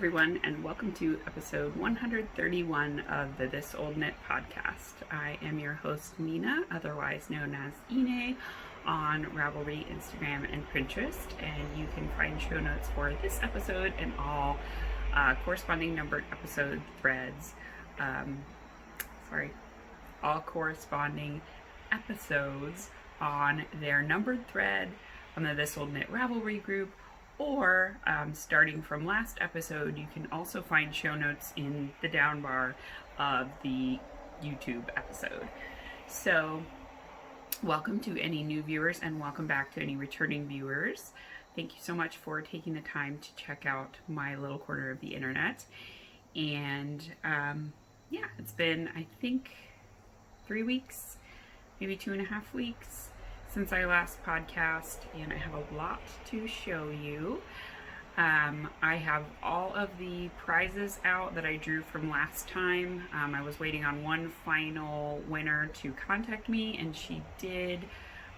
everyone, and welcome to episode 131 of the This Old Knit podcast. I am your host, Nina, otherwise known as Ine, on Ravelry, Instagram, and Pinterest, and you can find show notes for this episode and all corresponding numbered episode threads. All corresponding episodes on their numbered thread on the This Old Knit Ravelry group, or starting from last episode, you can also find show notes in the down bar of the YouTube episode. So welcome to any new viewers and welcome back to any returning viewers. Thank you so much for taking the time to check out my little corner of the internet. And yeah, it's been, I think, 3 weeks, maybe 2.5 weeks since I last podcast, and I have a lot to show you. I have all of the prizes out that I drew from last time. I was waiting on one final winner to contact me, and she did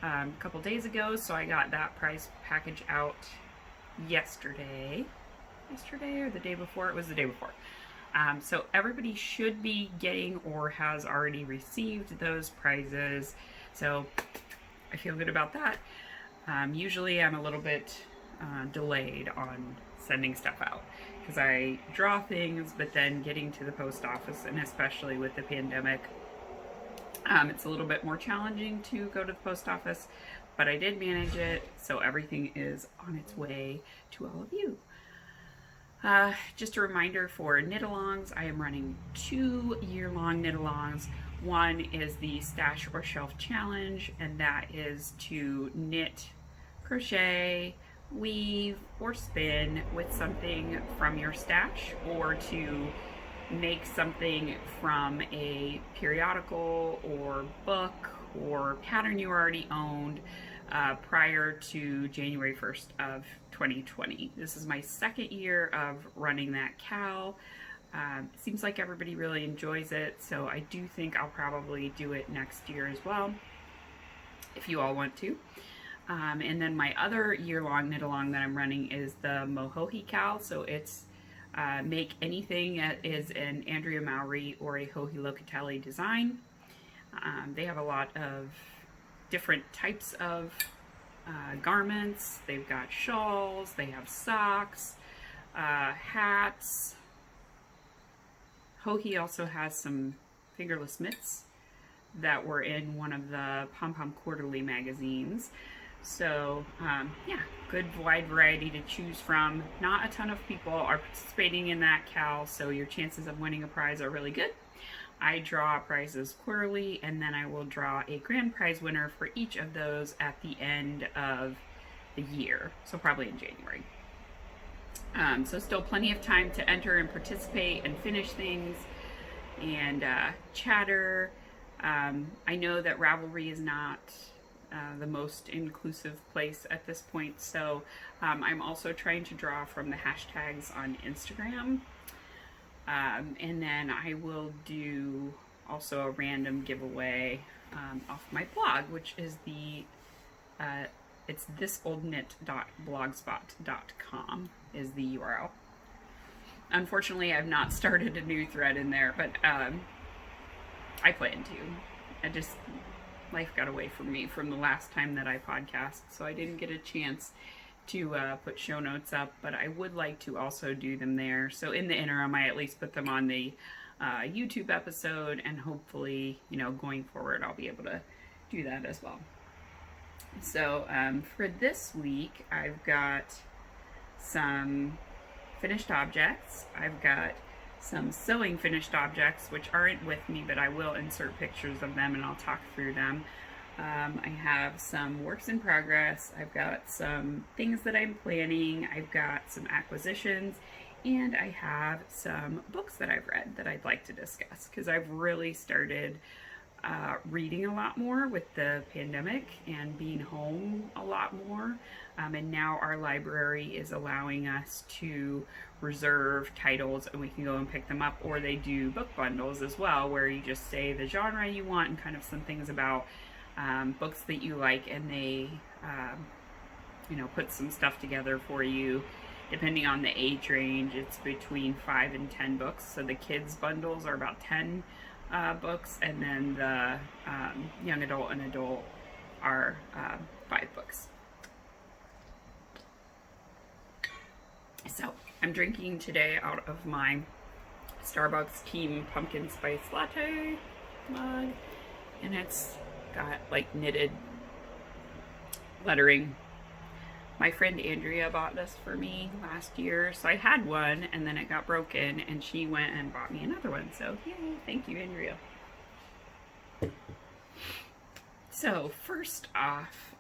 a couple days ago, so I got that prize package out yesterday or the day before. It was the day before. So everybody should be getting or has already received those prizes, so I feel good about that. Usually I'm a little bit delayed on sending stuff out because I draw things, but then getting to the post office, and especially with the pandemic, it's a little bit more challenging to go to the post office, but I did manage it, so everything is on its way to all of you. Just a reminder for knit-alongs, I am running 2 year-long knit-alongs. One is the Stash or Shelf Challenge, and that is to knit, crochet, weave, or spin with something from your stash, or to make something from a periodical or book or pattern you already owned prior to January 1st of 2020. This is my second year of running that cal. Seems like everybody really enjoys it, so I do think I'll probably do it next year as well, if you all want to. And then my other year-long knit-along that I'm running is the Mohohi Cal, so it's make anything that is an Andrea Mowry or a Joji Locatelli design. They have a lot of different types of garments. They've got shawls, they have socks, hats. Joji also has some fingerless mitts that were in one of the Pom Pom Quarterly magazines. So yeah, good wide variety to choose from. Not a ton of people are participating in that cal, so your chances of winning a prize are really good. I draw prizes quarterly, and then I will draw a grand prize winner for each of those at the end of the year, so probably in January. So still plenty of time to enter and participate and finish things and chatter. I know that Ravelry is not the most inclusive place at this point, so I'm also trying to draw from the hashtags on Instagram. And then I will do also a random giveaway off my blog, which is the it's thisoldknit.blogspot.com is the URL. Unfortunately, I've not started a new thread in there, but I plan to. Life got away from me from the last time that I podcast, so I didn't get a chance to put show notes up, but I would like to also do them there. So in the interim, I at least put them on the YouTube episode, and hopefully, going forward, I'll be able to do that as well. So for this week, I've got some finished objects. I've got some sewing finished objects, which aren't with me, but I will insert pictures of them and I'll talk through them. I have some works in progress. I've got some things that I'm planning. I've got some acquisitions, and I have some books that I've read that I'd like to discuss, because I've really started reading a lot more with the pandemic and being home a lot more. And now our library is allowing us to reserve titles and we can go and pick them up, or they do book bundles as well, where you just say the genre you want and kind of some things about books that you like, and they put some stuff together for you depending on the age range, it's between 5 and 10 books. So the kids bundles are about 10 books, and then the young adult and adult are 5 books. So I'm drinking today out of my Starbucks Team Pumpkin Spice Latte mug, and it's got like knitted lettering. My friend Andrea bought this for me last year, so I had one and then it got broken, and she went and bought me another one. So yay, thank you, Andrea. So first off,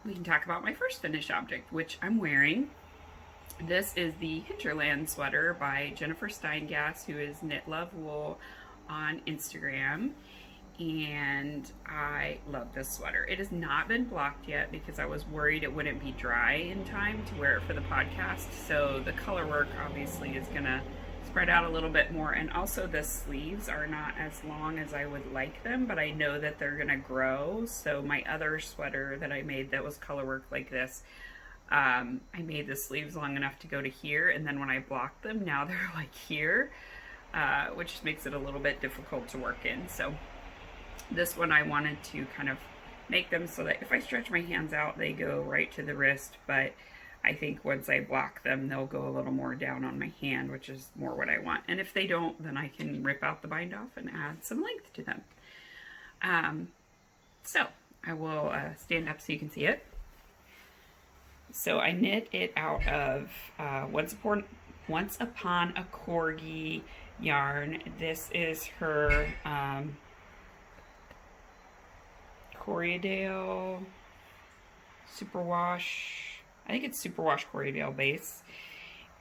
we can talk about my first finished object, which I'm wearing. This is the Hinterland sweater by Jennifer Steingass, who is Knit Love Wool on Instagram. And I love this sweater. It has not been blocked yet because I was worried it wouldn't be dry in time to wear it for the podcast. So the color work obviously is gonna spread out a little bit more. And also the sleeves are not as long as I would like them, but I know that they're gonna grow. So my other sweater that I made that was color work like this, I made the sleeves long enough to go to here, and then when I blocked them, now they're like here, which makes it a little bit difficult to work in. So this one I wanted to kind of make them so that if I stretch my hands out, they go right to the wrist, but I think once I block them, they'll go a little more down on my hand, which is more what I want. And if they don't, then I can rip out the bind off and add some length to them. So I will stand up so you can see it. So I knit it out of Once Upon a Corgi yarn. This is her Corriedale Superwash. I think it's Superwash Corriedale base.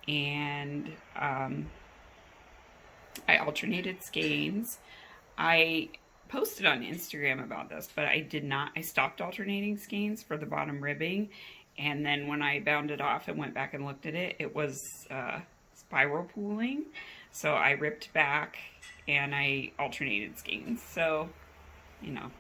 And I alternated skeins. I posted on Instagram about this, but I did not. I stopped alternating skeins for the bottom ribbing. And then when I bound it off and went back and looked at it, it was spiral pooling. So I ripped back and I alternated skeins. So, you know,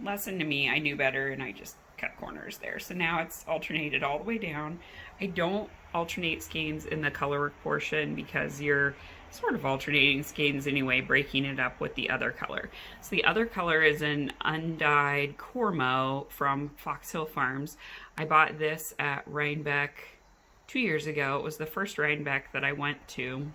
lesson to me, I knew better and I just cut corners there. So now it's alternated all the way down. I don't alternate skeins in the color work portion because you're sort of alternating skeins anyway, breaking it up with the other color. So the other color is an undyed Cormo from Fox Hill Farms. I bought this at Rhinebeck 2 years ago. It was the first Rhinebeck that I went to.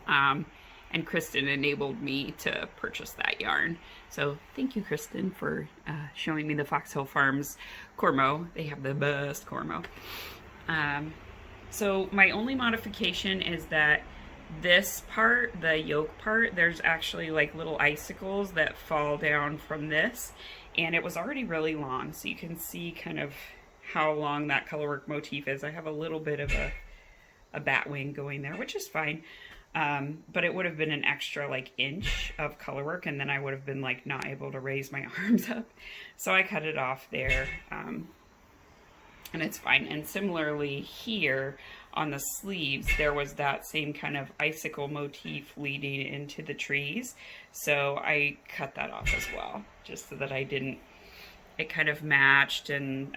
And Kristen enabled me to purchase that yarn. So thank you, Kristen, for showing me the Fox Hill Farms Cormo. They have the best Cormo. So my only modification is that this part, the yoke part, there's actually like little icicles that fall down from this, and it was already really long, so you can see kind of how long that colorwork motif is. I have a little bit of a bat wing going there, which is fine, but it would have been an extra like inch of colorwork, and then I would have been like not able to raise my arms up, so I cut it off there, and it's fine. And similarly here on the sleeves, there was that same kind of icicle motif leading into the trees. So I cut that off as well, just so that it kind of matched, and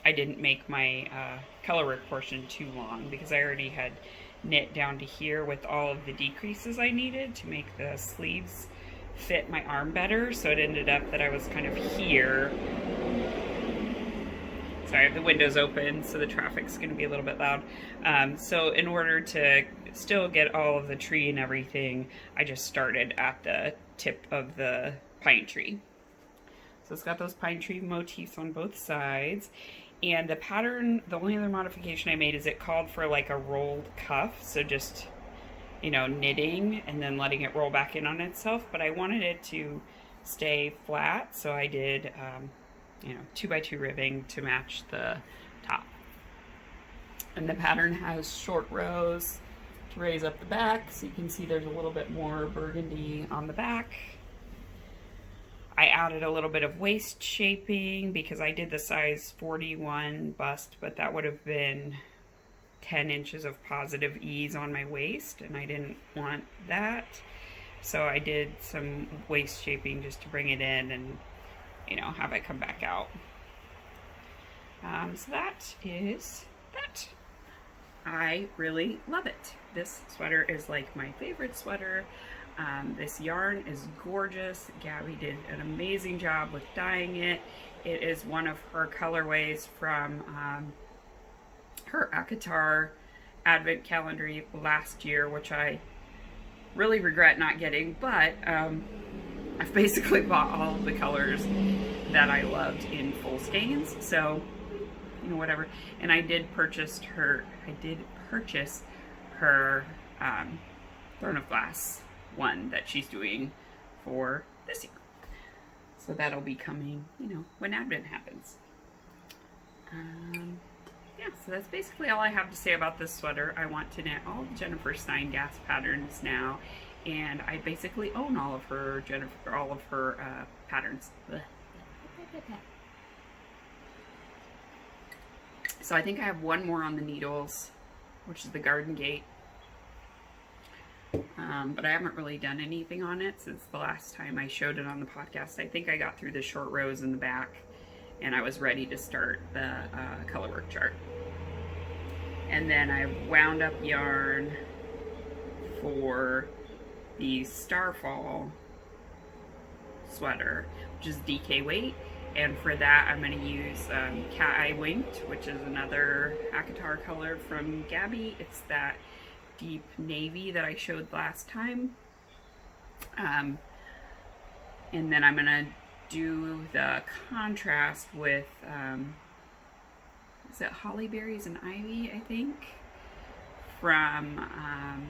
I didn't make my colorwork portion too long because I already had knit down to here with all of the decreases I needed to make the sleeves fit my arm better. So it ended up that I was kind of here. Sorry, the window's open, so the traffic's going to be a little bit loud. So in order to still get all of the tree and everything, I just started at the tip of the pine tree. So it's got those pine tree motifs on both sides. And the pattern, the only other modification I made is it called for like a rolled cuff. So just, you know, knitting and then letting it roll back in on itself. But I wanted it to stay flat, so I did 2x2 ribbing to match the top. And the pattern has short rows to raise up the back, so you can see there's a little bit more burgundy on the back. I added a little bit of waist shaping because I did the size 41 bust, but that would have been 10 inches of positive ease on my waist, and I didn't want that. So I did some waist shaping just to bring it in and, you know, have it come back out. So that is But I really love it. This sweater is like my favorite sweater. This yarn is gorgeous. Gabby did an amazing job with dyeing it. It is one of her colorways from her ACOTAR advent calendar last year, which I really regret not getting, but I've basically bought all of the colors that I loved in full skeins, so you know, whatever. And I did purchase her Throne of Glass one that she's doing for this year. So that'll be coming, you know, when Advent happens. Yeah, so that's basically all I have to say about this sweater. I want to knit all of Jennifer Steingass patterns now, and I basically own all of her patterns. So I think I have one more on the needles, which is the Garden Gate. But I haven't really done anything on it since the last time I showed it on the podcast. I think I got through the short rows in the back, and I was ready to start the colorwork chart. And then I wound up yarn for the Starfall sweater, which is DK weight. And for that, I'm going to use Cat Eye Winked, which is another ACOTAR color from Gabby. It's that deep navy that I showed last time. And then I'm going to do the contrast with, is it Holly Berries and Ivy, I think, from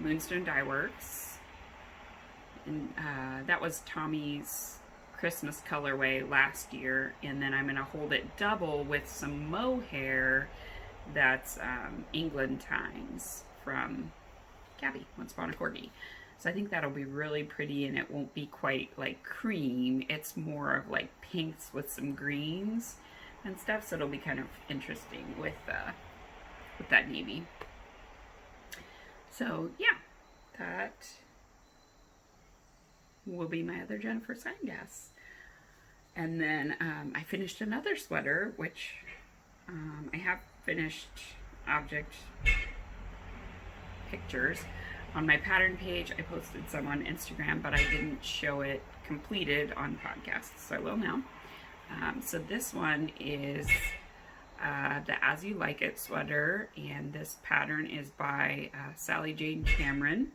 Moonstone Dye Works. And that was Tommy's Christmas colorway last year. And then I'm going to hold it double with some mohair that's England Times from Gabby, Once Upon a Corgi. So I think that'll be really pretty, and it won't be quite like cream. It's more of like pinks with some greens and stuff. So it'll be kind of interesting with that navy. So yeah, that will be my other Jennifer Steingass. And then I finished another sweater, which I have finished object pictures. On my pattern page, I posted some on Instagram, but I didn't show it completed on podcasts, so I will now. So this one is the As You Like It sweater, and this pattern is by Sally Jane Cameron.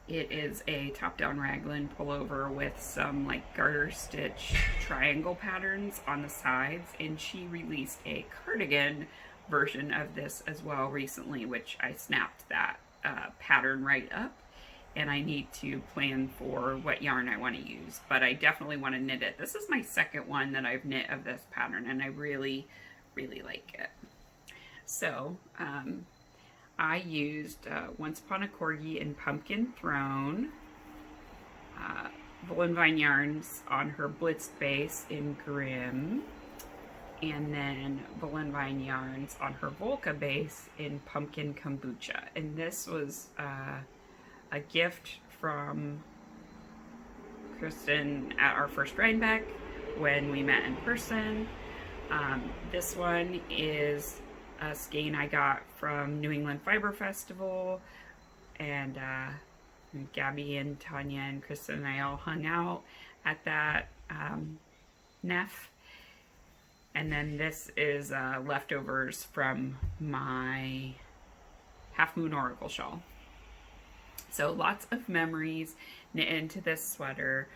It is a top-down raglan pullover with some like garter stitch triangle patterns on the sides, and she released a cardigan version of this as well recently, which I snapped that pattern right up, and I need to plan for what yarn I want to use, but I definitely want to knit it. This is my second one that I've knit of this pattern, and I really like it. So I used Once Upon a Corgi and Pumpkin Throne, Woolen Vine yarns on her Blitz base in Grimm, and then Woolen Vine yarns on her Volca base in Pumpkin Kombucha. And this was a gift from Kristen at our first Rhinebeck when we met in person. This one is a skein I got from New England Fiber Festival, and Gabby and Tanya and Kristen and I all hung out at that NEF. And then this is leftovers from my Half Moon Oracle shawl. So lots of memories knit into this sweater.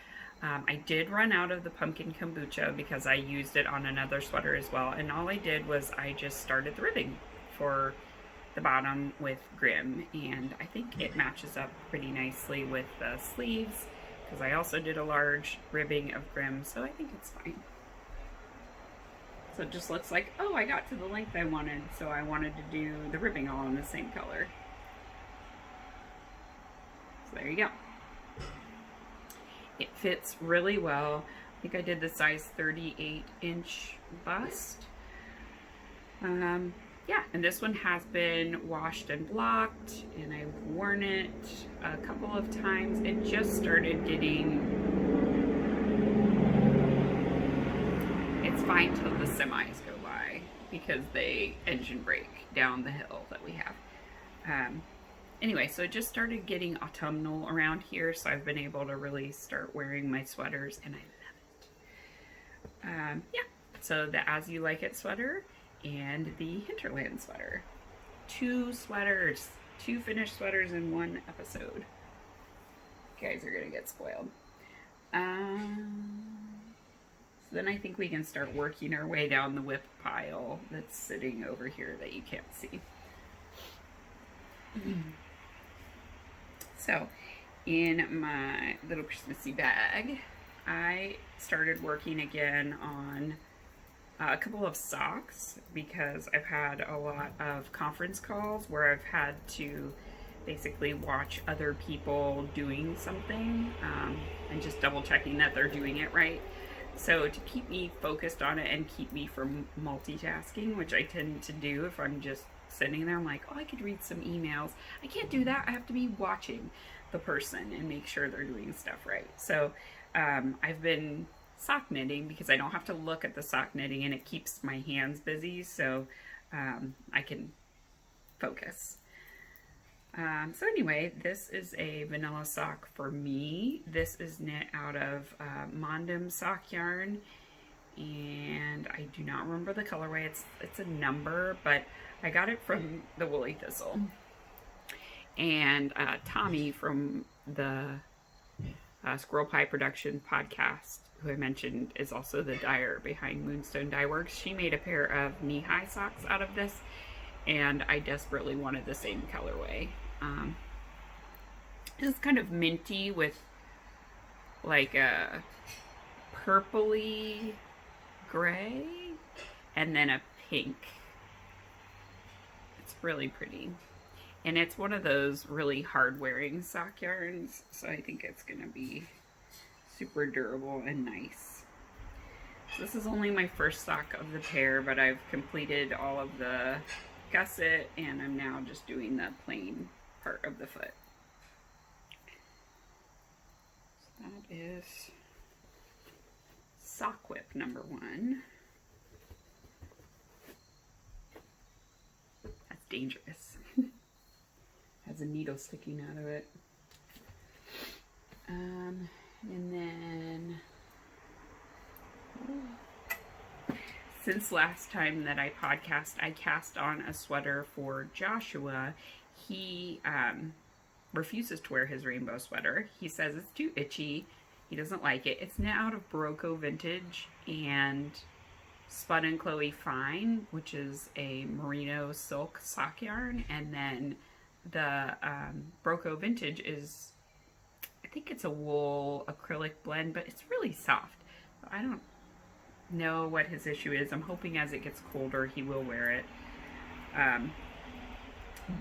I did run out of the Pumpkin Kombucha because I used it on another sweater as well. And all I did was I just started the ribbing for the bottom with Grimm. And I think it matches up pretty nicely with the sleeves, because I also did a large ribbing of Grimm, so I think it's fine. So it just looks like, oh, I got to the length I wanted, so I wanted to do the ribbing all in the same color. So there you go. It fits really well. I think I did the size 38-inch bust. Yeah, and this one has been washed and blocked, and I've worn it a couple of times. It just started getting... It's fine till the semis go by. because they engine brake down the hill that we have. Anyway, so it just started getting autumnal around here, so I've been able to really start wearing my sweaters, and I love it. Yeah, so the As You Like It sweater and the Hinterland sweater. 2 sweaters, 2 finished sweaters in one episode. You guys are gonna get spoiled. So then I think we can start working our way down the whip pile that's sitting over here that you can't see. So in my little Christmassy bag, I started working again on a couple of socks because I've had a lot of conference calls where I've had to basically watch other people doing something and just double checking that they're doing it right. So to keep me focused on it and keep me from multitasking, which I tend to do if I'm just sitting there, I'm like, oh, I could read some emails. I can't do that. I have to be watching the person and make sure they're doing stuff right. So I've been sock knitting because I don't have to look at the sock knitting and it keeps my hands busy, so I can focus. So anyway, this is a vanilla sock for me. This is knit out of Mondum sock yarn, and I do not remember the colorway. It's a number, but I got it from the Woolly Thistle. And Tommy from the Squirrel Pie Production podcast, who I mentioned is also the dyer behind Moonstone Dye Works, she made a pair of knee-high socks out of this, and I desperately wanted the same colorway. This is kind of minty with like a purpley gray and then a pink. It's really pretty. And it's one of those really hard wearing sock yarns, so I think it's gonna be super durable and nice. So this is only my first sock of the pair, but I've completed all of the gusset and I'm now just doing the plain part of the foot. So that is sock whip number 1. That's dangerous. Has a needle sticking out of it. And then since last time that I podcast, I cast on a sweater for Joshua. He refuses to wear his rainbow sweater. He says it's too itchy. He doesn't like it. It's knit out of Barocco Vintage and Spun and Chloe Fine, which is a merino silk sock yarn. And then the Barocco Vintage is, I think it's a wool acrylic blend, but it's really soft. I don't know what his issue is. I'm hoping as it gets colder he will wear it.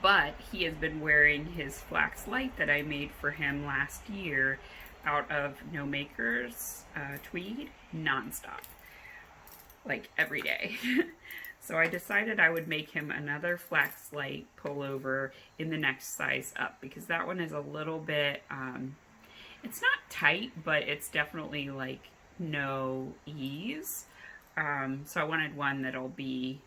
But he has been wearing his flax light that I made for him last year out of No Makers tweed nonstop, like every day. So I decided I would make him another flax light pullover in the next size up, because that one is a little bit, it's not tight, but it's definitely like no ease. So I wanted one that'll be,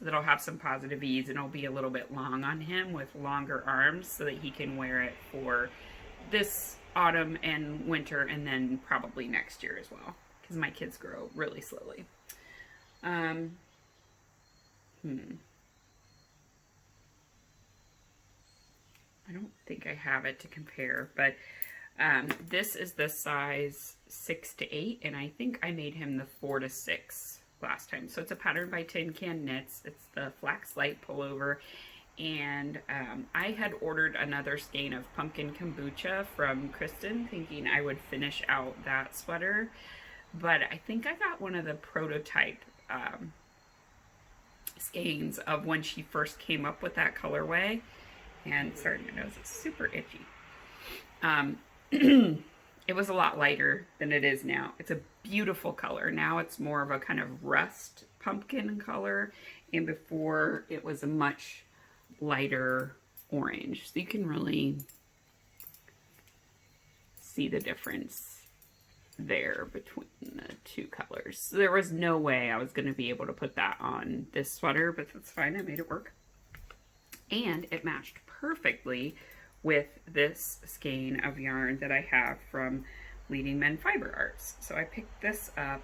that'll have some positive ease, and it'll be a little bit long on him with longer arms so that he can wear it for this autumn and winter, and then probably next year as well, because my kids grow really slowly. I don't think I have it to compare, but this is the size 6 to 8, and I think I made him the 4 to 6 last time. So it's a pattern by Tin Can Knits. It's the Flax Light pullover, and I had ordered another skein of pumpkin kombucha from Kristen, thinking I would finish out that sweater, but I think I got one of the prototype skeins of when she first came up with that colorway. And sorry, my nose is super itchy. It was a lot lighter than it is now. It's a beautiful color. Now it's more of a kind of rust pumpkin color, and before it was a much lighter orange. So you can really see the difference there between the two colors. So there was no way I was going to be able to put that on this sweater, but that's fine. I made it work. And it matched perfectly with this skein of yarn that I have from Leading Men Fiber Arts. So I picked this up.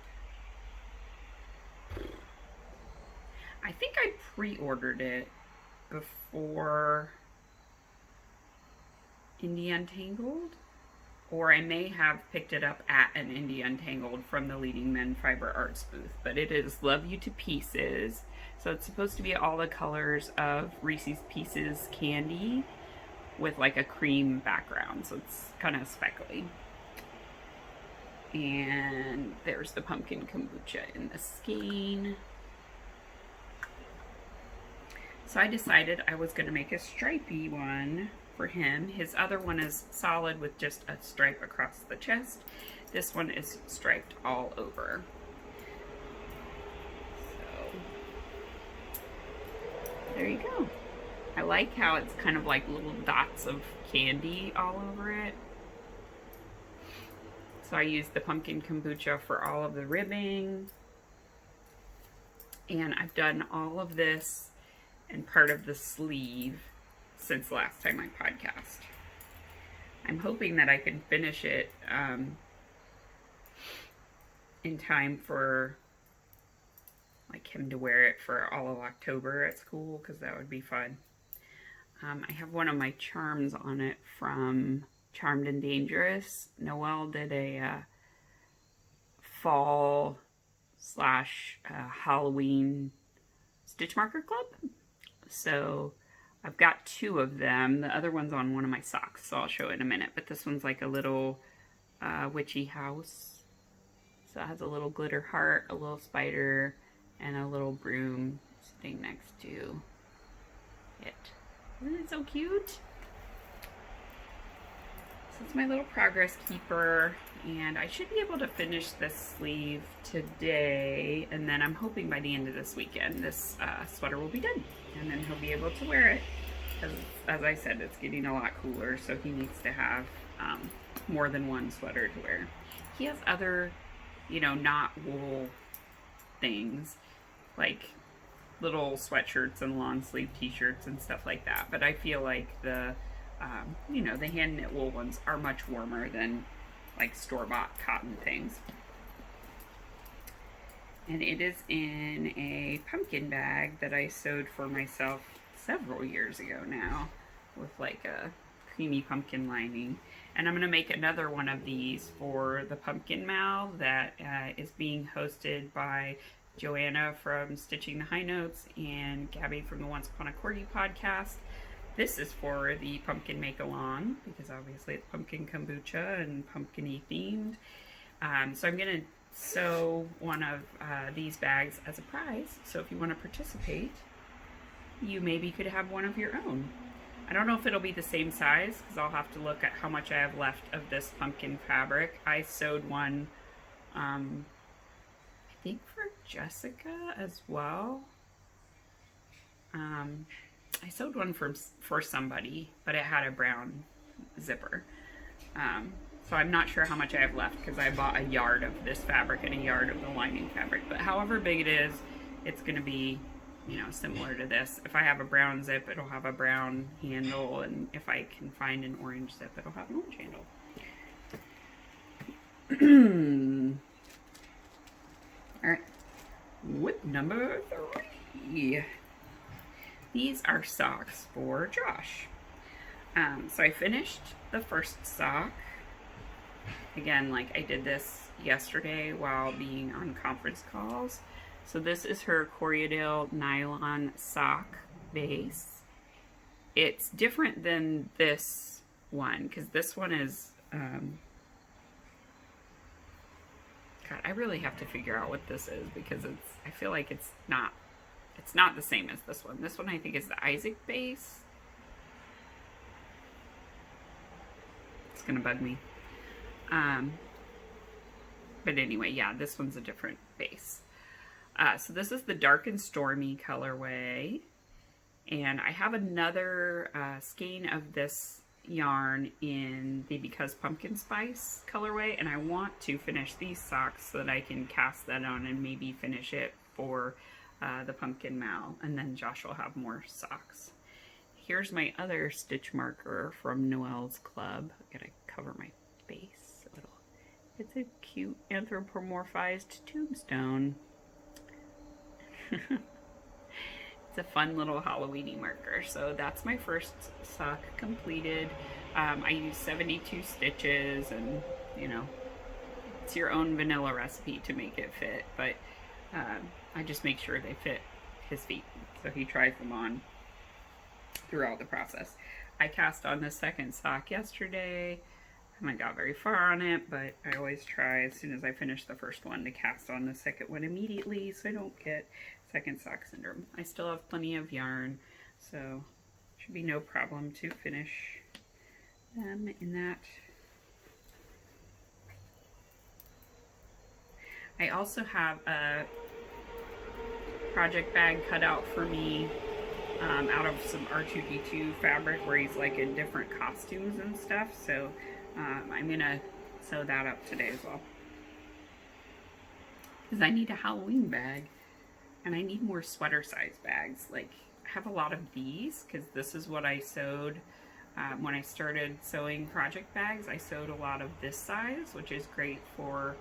I think I pre-ordered it before Indie Untangled, or I may have picked it up at an Indie Untangled from the Leading Men Fiber Arts booth. But it is Love You to Pieces. So it's supposed to be all the colors of Reese's Pieces candy with like a cream background. So it's kind of speckly. And there's the pumpkin kombucha in the skein. So I decided I was going to make a stripey one for him. His other one is solid with just a stripe across the chest. This one is striped all over. So there you go. I like how it's kind of like little dots of candy all over it. So I used the pumpkin kombucha for all of the ribbing. And I've done all of this and part of the sleeve since last time I podcast. I'm hoping that I can finish it in time for like him to wear it for all of October at school, because that would be fun. I have one of my charms on it from Charmed and Dangerous. Noelle did a fall / Halloween stitch marker club. So I've got 2 of them. The other one's on one of my socks, so I'll show it in a minute. But this one's like a little witchy house. So it has a little glitter heart, a little spider, and a little broom sitting next to it. Isn't it so cute? So it's my little progress keeper, and I should be able to finish this sleeve today, and then I'm hoping by the end of this weekend this sweater will be done, and then he'll be able to wear it, because as I said, it's getting a lot cooler, so he needs to have more than one sweater to wear. He has other, you know, not wool things, like little sweatshirts and long sleeve t-shirts and stuff like that, but I feel like the you know, the hand knit wool ones are much warmer than like store-bought cotton things. And it is in a pumpkin bag that I sewed for myself several years ago now, with like a creamy pumpkin lining. And I'm going to make another one of these for the pumpkin mal that is being hosted by Joanna from Stitching the High Notes and Gabby from the Once Upon a Corgi podcast. This is for the pumpkin make-along, because obviously it's pumpkin kombucha and pumpkin-y themed. So I'm going to sew one of these bags as a prize. So if you want to participate, you maybe could have one of your own. I don't know if it'll be the same size, because I'll have to look at how much I have left of this pumpkin fabric. I sewed one, I think for Jessica as well. I sewed one for somebody, but it had a brown zipper. So I'm not sure how much I have left, because I bought a yard of this fabric and a yard of the lining fabric. But however big it is, it's going to be, you know, similar to this. If I have a brown zip, it'll have a brown handle, and if I can find an orange zip, it'll have an orange handle. Alright, whip number 3. These are socks for Josh. So I finished the first sock. Again, like I did this yesterday while being on conference calls. So this is her Corriedale nylon sock base. It's different than this one, because this one is, God, I really have to figure out what this is, because I feel like it's not the same as this one. This one I think is the Isaac base. It's gonna bug me. But anyway, yeah, this one's a different base. So this is the Dark and Stormy colorway. And I have another skein of this yarn in the Because Pumpkin Spice colorway, and I want to finish these socks so that I can cast that on and maybe finish it for the pumpkin mal, and then Josh will have more socks. Here's my other stitch marker from Noelle's Club. I gotta cover my face a little. It's a cute anthropomorphized tombstone. It's a fun little Halloweeny marker. So that's my first sock completed. I used 72 stitches, and you know, it's your own vanilla recipe to make it fit, but I just make sure they fit his feet. So he tries them on throughout the process. I cast on the second sock yesterday. I haven't got very far on it, but I always try as soon as I finish the first one to cast on the second one immediately so I don't get second sock syndrome. I still have plenty of yarn, so should be no problem to finish them in that. I also have a project bag cut out for me out of some R2D2 fabric where he's like in different costumes and stuff, so I'm gonna sew that up today as well, because I need a Halloween bag and I need more sweater size bags. Like, I have a lot of these because this is what I sewed when I started sewing project bags. I sewed a lot of this size, which is great for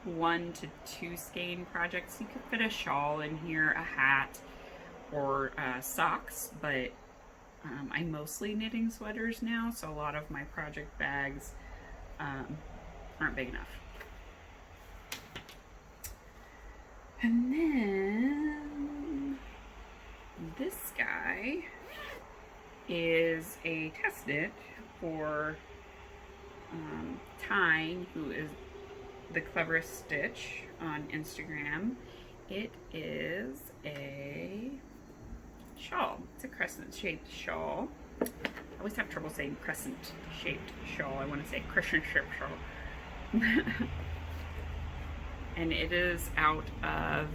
1 to 2 skein projects. You could fit a shawl in here, a hat, or socks, but I'm mostly knitting sweaters now, so a lot of my project bags aren't big enough. And then this guy is a test knit for Tyne, who is the Cleverest Stitch on Instagram. It is a shawl. It's a crescent shaped shawl. I always have trouble saying crescent shaped shawl. I want to say crescent shaped shawl. And it is out of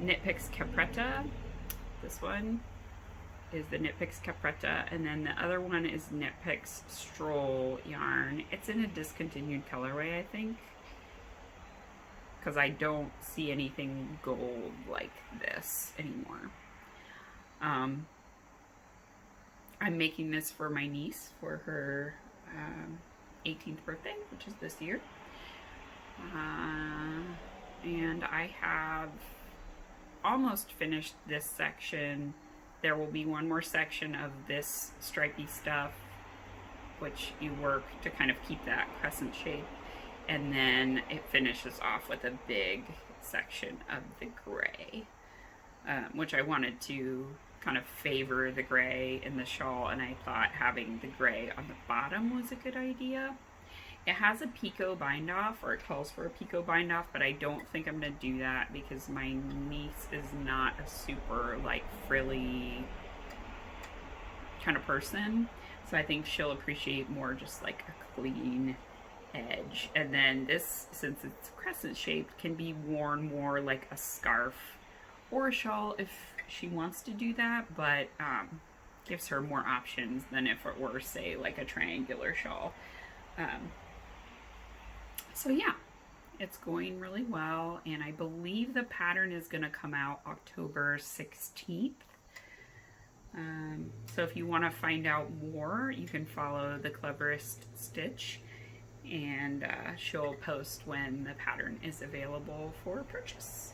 Knit Picks Capretta. This one is the Knit Picks Capretta, and then the other one is Knit Picks Stroll yarn. It's in a discontinued colorway, I think, because I don't see anything gold like this anymore. I'm making this for my niece for her 18th birthday, which is this year. And I have almost finished this section. There will be one more section of this stripy stuff, which you work to kind of keep that crescent shape, and then it finishes off with a big section of the gray, which I wanted to kind of favor the gray in the shawl, and I thought having the gray on the bottom was a good idea. It has a picot bind off, or it calls for a picot bind off, but I don't think I'm going to do that because my niece is not a super like frilly kind of person. So I think she'll appreciate more just like a clean edge. And then this, since it's crescent shaped, can be worn more like a scarf or a shawl if she wants to do that, but gives her more options than if it were, say, like a triangular shawl. So yeah, it's going really well, and I believe the pattern is going to come out October 16th. So if you want to find out more, you can follow the Cleverest Stitch, and she'll post when the pattern is available for purchase.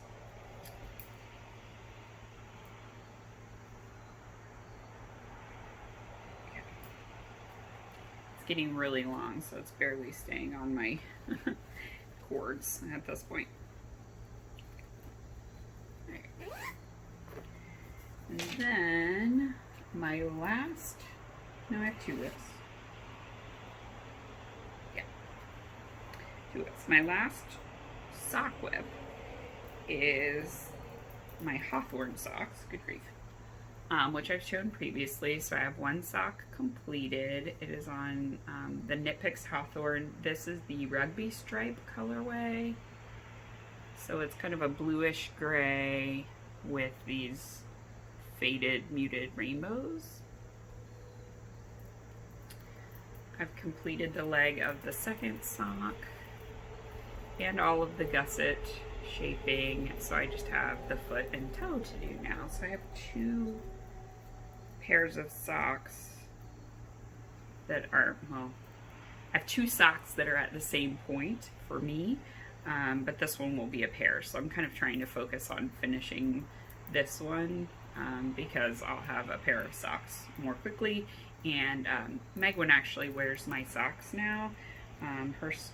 Getting really long, so it's barely staying on my cords at this point. Right. And then my last, no, I have 2 whips. Yeah, 2 whips. My last sock whip is my Hawthorne socks. Good grief. Which I've shown previously. So I have 1 sock completed. It is on the Knit Picks Hawthorne. This is the rugby stripe colorway. So it's kind of a bluish gray with these faded muted rainbows. I've completed the leg of the second sock and all of the gusset shaping, so I just have the foot and toe to do now. So I have 2 pairs of socks that are, well, I have 2 socks that are at the same point for me, but this one will be a pair, so I'm kind of trying to focus on finishing this one because I'll have a pair of socks more quickly. And Megwin actually wears my socks now.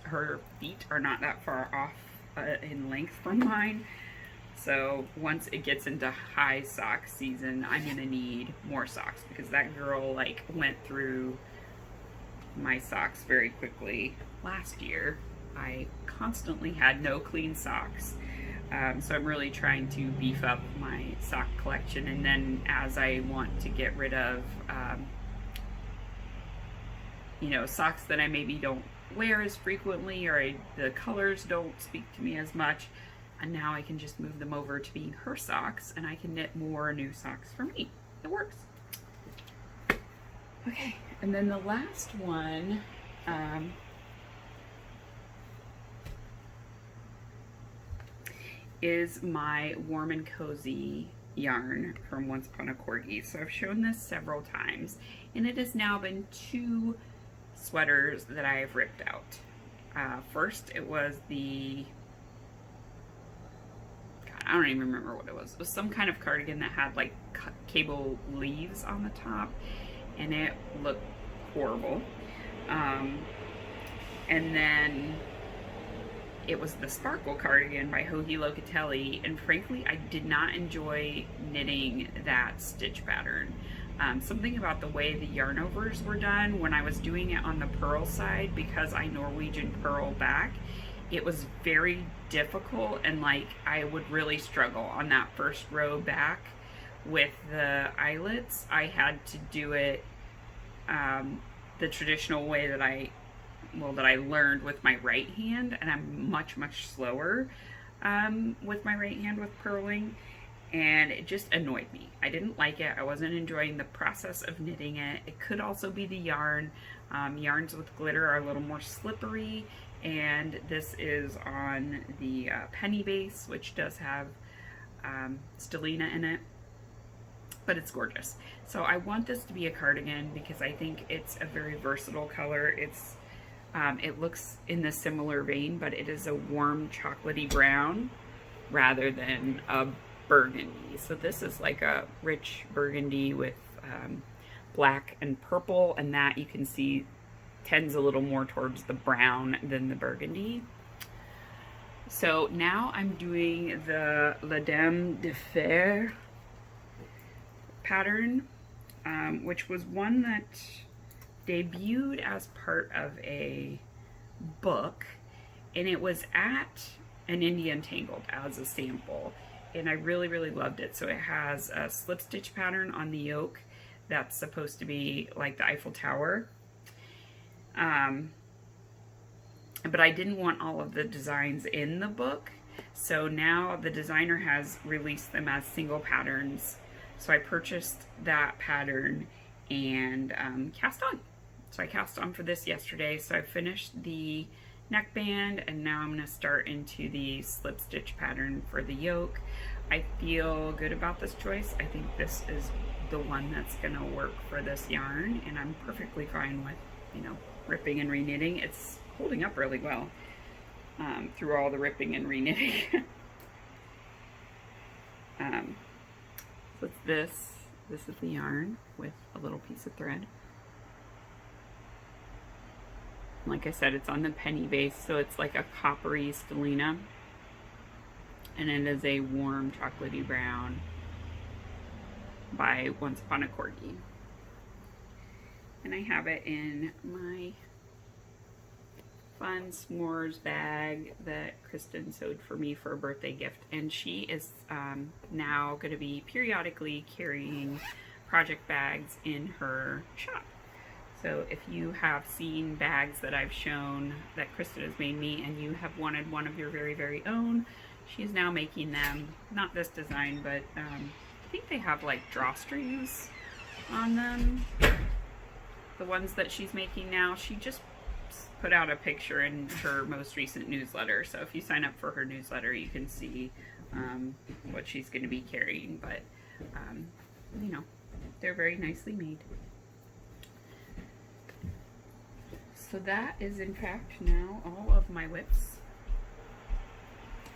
Her feet are not that far off in length from mine, so once it gets into high sock season, I'm gonna need more socks because that girl like went through my socks very quickly last year. I constantly had no clean socks, so I'm really trying to beef up my sock collection. And then as I want to get rid of you know, socks that I maybe don't wear as frequently, or the colors don't speak to me as much, and now I can just move them over to being her socks, and I can knit more new socks for me. It works. Okay, and then the last one is my Warm and Cozy yarn from Once Upon a Corgi. So I've shown this several times, and it has now been 2 sweaters that I have ripped out. First, it was the, God, I don't even remember what it was. It was some kind of cardigan that had like cable leaves on the top, and it looked horrible. And then it was the Sparkle cardigan by Hoagie Locatelli, and frankly, I did not enjoy knitting that stitch pattern. Something about the way the yarn overs were done when I was doing it on the purl side, because I Norwegian purl back, it was very difficult, and like I would really struggle on that first row back with the eyelets. I had to do it the traditional way that I learned with my right hand, and I'm much slower with my right hand with purling, and it just annoyed me. I didn't like it. I wasn't enjoying the process of knitting it. It could also be the yarn. Yarns with glitter are a little more slippery, and this is on the penny base, which does have stellina in it, but it's gorgeous. So I want this to be a cardigan because I think it's a very versatile color. It looks in the similar vein, but it is a warm chocolatey brown rather than a burgundy. So this is like a rich burgundy with black and purple, and that you can see tends a little more towards the brown than the burgundy. So now I'm doing the La Dame de Fer pattern, which was one that debuted as part of a book, and it was at an India Untangled as a sample, and I really loved it. So it has a slip stitch pattern on the yoke that's supposed to be like the Eiffel Tower, but I didn't want all of the designs in the book, so now the designer has released them as single patterns. So I purchased that pattern and cast on. So I cast on for this yesterday. So I finished the neckband, and now I'm going to start into the slip stitch pattern for the yoke. I feel good about this choice. I think this is the one that's going to work for this yarn, and I'm perfectly fine with, you know, ripping and reknitting. It's holding up really well through all the ripping and reknitting. So it's this is the yarn with a little piece of thread. Like I said, it's on the penny base, so it's like a coppery stellina, and it is a warm chocolatey brown by Once Upon a Corgi. And I have it in my fun s'mores bag that Kristen sewed for me for a birthday gift, and she is now going to be periodically carrying project bags in her shop. So if you have seen bags that I've shown that Kristen has made me, and you have wanted one of your very own, she's now making them. Not this design, but I think they have like drawstrings on them. the ones that she's making now. She just put out a picture in her most recent newsletter. So if you sign up for her newsletter, you can see what she's going to be carrying. But, you know, they're very nicely made. So that is in fact now all of my whips.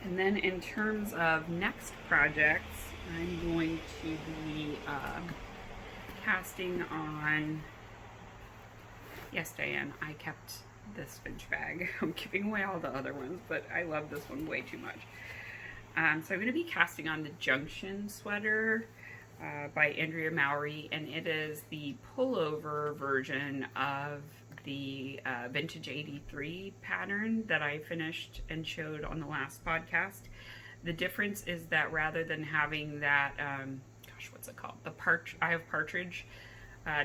And then in terms of next projects, I'm going to be casting on, yes Diane, I kept this Finch bag. I'm giving away all the other ones, but I love this one way too much. So I'm going to be casting on the Junction sweater by Andrea Mowry, and it is the pullover version of the Vintage 83 pattern that I finished and showed on the last podcast. The difference is that rather than having that, gosh, what's it called? I have partridge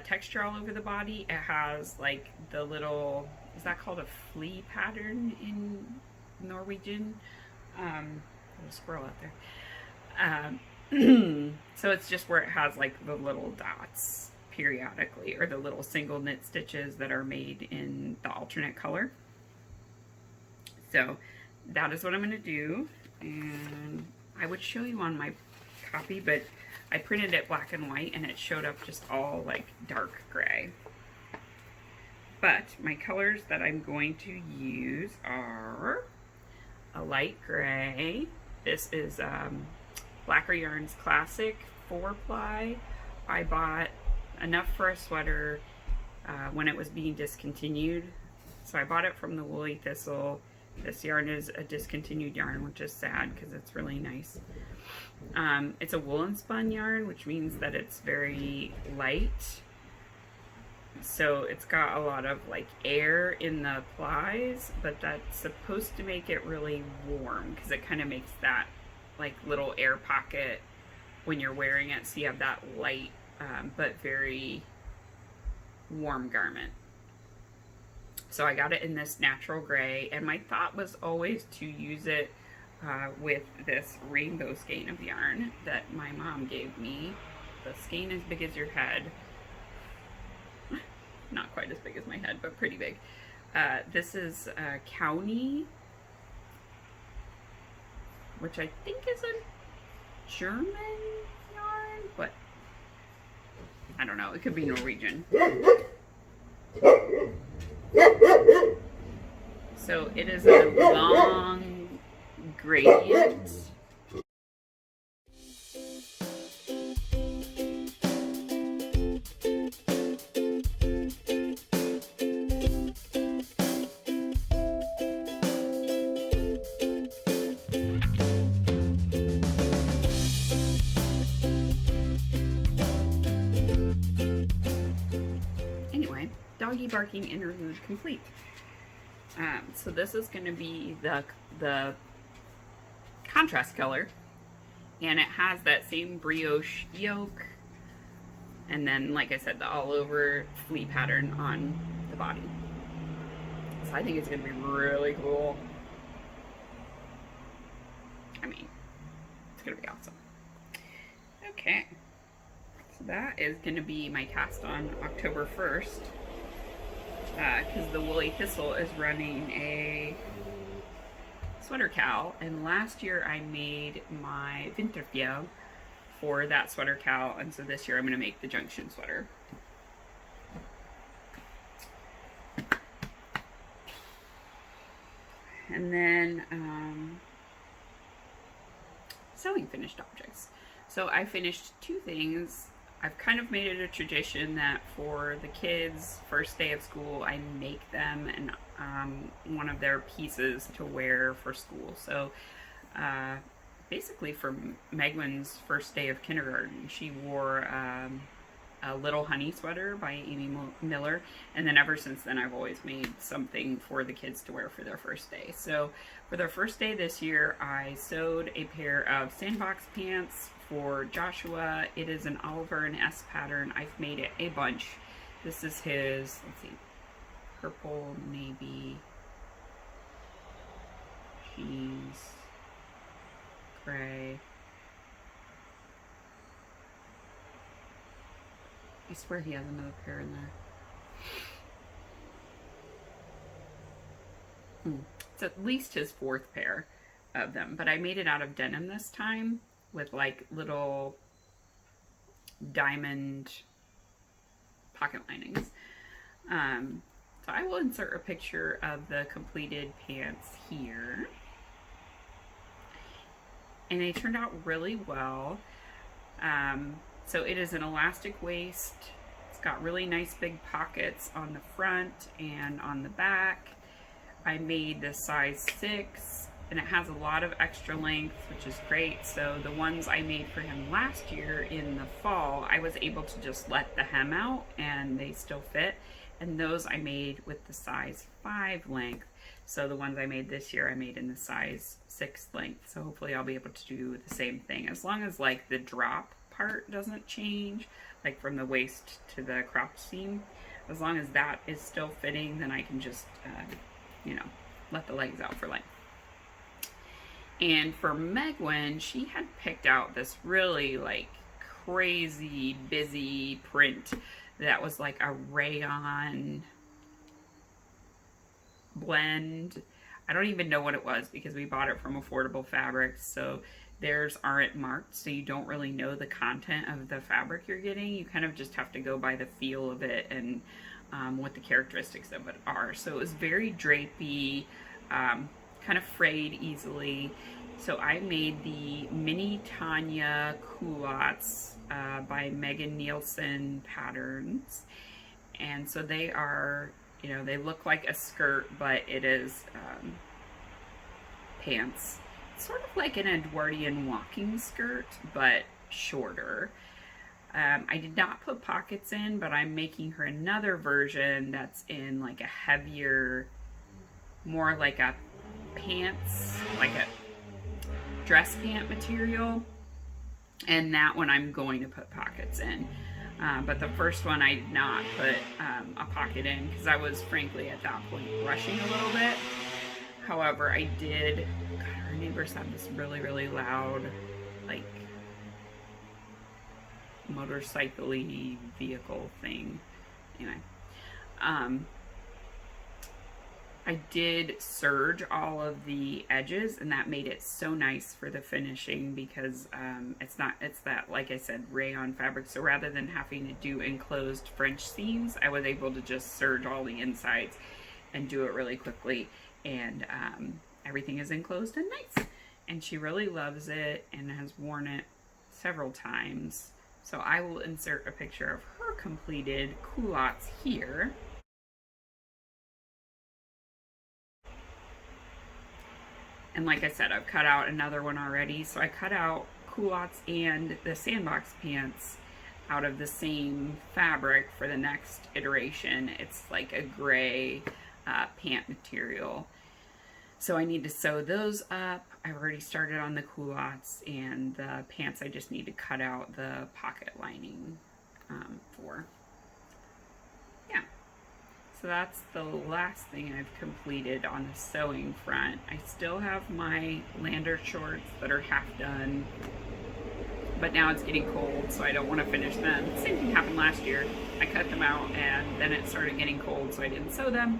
texture all over the body. It has like the little, is that called a flea pattern in Norwegian? There's a squirrel out there. So it's just where it has like the little dots periodically, or the little single knit stitches that are made in the alternate color. So that is what I'm going to do, and I would show you on my copy, but I printed it black and white and it showed up just all like dark gray. But my colors that I'm going to use are a light gray. This is Blacker Yarns Classic 4-ply. I bought enough for a sweater when it was being discontinued. So I bought it from the Woolly Thistle. This yarn is a discontinued yarn, which is sad because it's really nice. It's a woolen spun yarn, which means that it's very light. So it's got a lot of like air in the plies, but that's supposed to make it really warm because it kind of makes that like little air pocket when you're wearing it, so you have that light but very warm garment. So I got it in this natural gray, and my thought was always to use it with this rainbow skein of yarn that my mom gave me. The skein as big as your head. Not quite as big as my head, but pretty big. This is County, which I think is a German yarn, but I don't know, it could be Norwegian. So it is a long gradient. Anyway, doggy barking interlude complete. So this is going to be the contrast color, and it has that same brioche yoke, and then, like I said, the all over flea pattern on the body. So I think it's going to be really cool. I mean, it's going to be awesome. Okay, so that is going to be my cast on October 1st. Because the Woolly Thistle is running a sweater cowl, and last year I made my Vinterfjell for that sweater cowl, and so this year I'm going to make the Junction sweater. And then sewing finished objects. So I finished two things. I've kind of made it a tradition that for the kids' first day of school, I make them one of their pieces to wear for school. So basically for Megwin's first day of kindergarten, she wore a Little Honey sweater by Amy Miller, and then ever since then I've always made something for the kids to wear for their first day. So for their first day this year, I sewed a pair of sandbox pants for Joshua. It is an Oliver and S pattern. I've made it a bunch. This is his, let's see, purple, navy, jeans, gray. I swear he has another pair in there. It's at least his fourth pair of them, but I made it out of denim this time with like little diamond pocket linings. So I will insert a picture of the completed pants here. And they turned out really well. So it is an elastic waist. It's got really nice big pockets on the front and on the back. I made the size 6, and it has a lot of extra length, which is great. So the ones I made for him last year in the fall, I was able to just let the hem out and they still fit. And those I made with the size 5 length. So the ones I made this year, I made in the size 6 length. So hopefully I'll be able to do the same thing, as long as like the drop part doesn't change, like from the waist to the crop seam. As long as that is still fitting, then I can just, let the legs out for length. And for Megwin, she had picked out this really like crazy busy print that was like a rayon blend. I don't even know what it was because we bought it from Affordable Fabrics, so theirs aren't marked, so you don't really know the content of the fabric you're getting. You kind of just have to go by the feel of it and what the characteristics of it are. So it was very drapey, kind of frayed easily. So I made the Mini Tanya culottes by Megan Nielsen Patterns. And so they are, they look like a skirt, but it is pants. It's sort of like an Edwardian walking skirt, but shorter. I did not put pockets in, but I'm making her another version that's in like a heavier, more like a pants, like a dress pant material. And that one I'm going to put pockets in. But the first one I did not put a pocket in because I was frankly at that point rushing a little bit. However, I did, God, our neighbors have this really, really loud, like, motorcycle-y vehicle thing. Anyway, I did serge all of the edges, and that made it so nice for the finishing because it's that, like I said, rayon fabric. So rather than having to do enclosed French seams, I was able to just serge all the insides and do it really quickly. And everything is enclosed and nice. And she really loves it and has worn it several times. So I will insert a picture of her completed culottes here. And like I said, I've cut out another one already. So I cut out culottes and the sandbox pants out of the same fabric for the next iteration. It's like a gray pant material. So I need to sew those up. I've already started on the culottes, and the pants I just need to cut out the pocket lining for. Yeah. So that's the last thing I've completed on the sewing front. I still have my Lander shorts that are half done, but now it's getting cold, so I don't want to finish them. Same thing happened last year. I cut them out, and then it started getting cold, so I didn't sew them.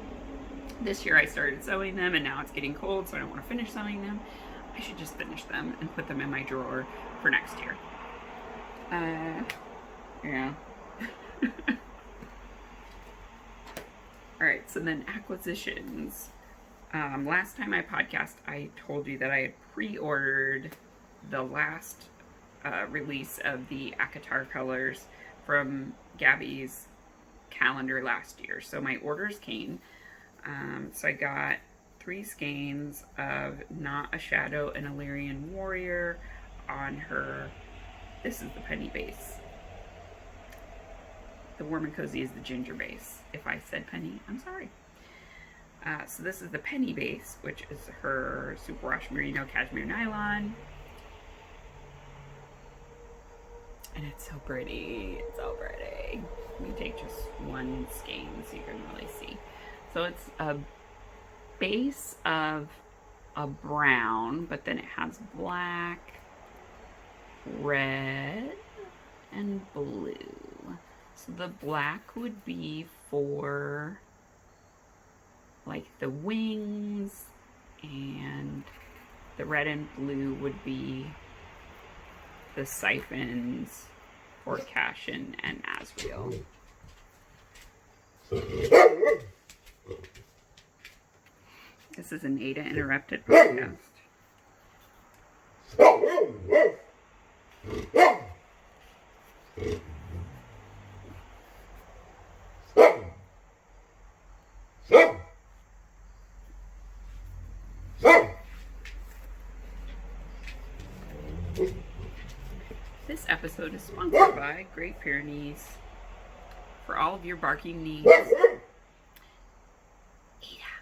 This year I started sewing them, and now it's getting cold, so I don't want to finish sewing them. I should just finish them and put them in my drawer for next year. Yeah. Alright, so then acquisitions. Last time I podcast, I told you that I had pre-ordered the last release of the Akatar colors from Gabby's calendar last year. So my orders came. So I got 3 skeins of Not a Shadow and Illyrian Warrior on her. This is the penny base. The Warm and Cozy is the ginger base. If I said penny, I'm sorry. So this is the penny base, which is her superwash merino cashmere nylon. And it's so pretty. It's so pretty. Let me take just one skein so you can really see. So it's a base of a brown, but then it has black, red, and blue. So the black would be for like the wings, and the red and blue would be the siphons for Cashin and Asriel. This is an Ada Interrupted podcast. This episode is sponsored by Great Pyrenees. For all of your barking needs. Ada.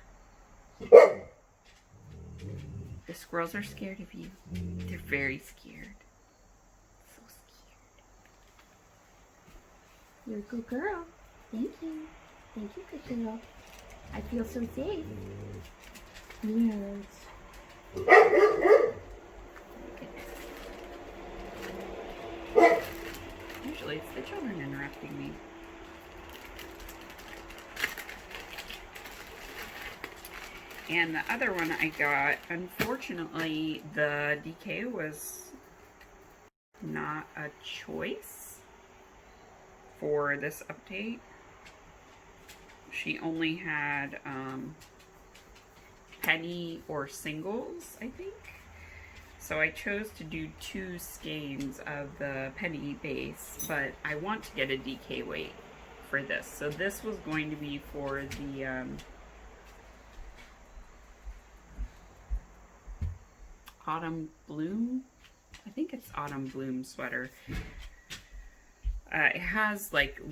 The squirrels are scared of you. They're very scared. So scared. You're a good girl. Thank you. Thank you, good girl. I feel so safe. Yes. Usually it's the children interrupting me. And the other one I got, unfortunately, the DK was not a choice for this update. She only had penny or singles, I think. So I chose to do 2 skeins of the penny base, but I want to get a DK weight for this. So this was going to be for the Autumn Bloom. I think it's Autumn Bloom sweater. It has like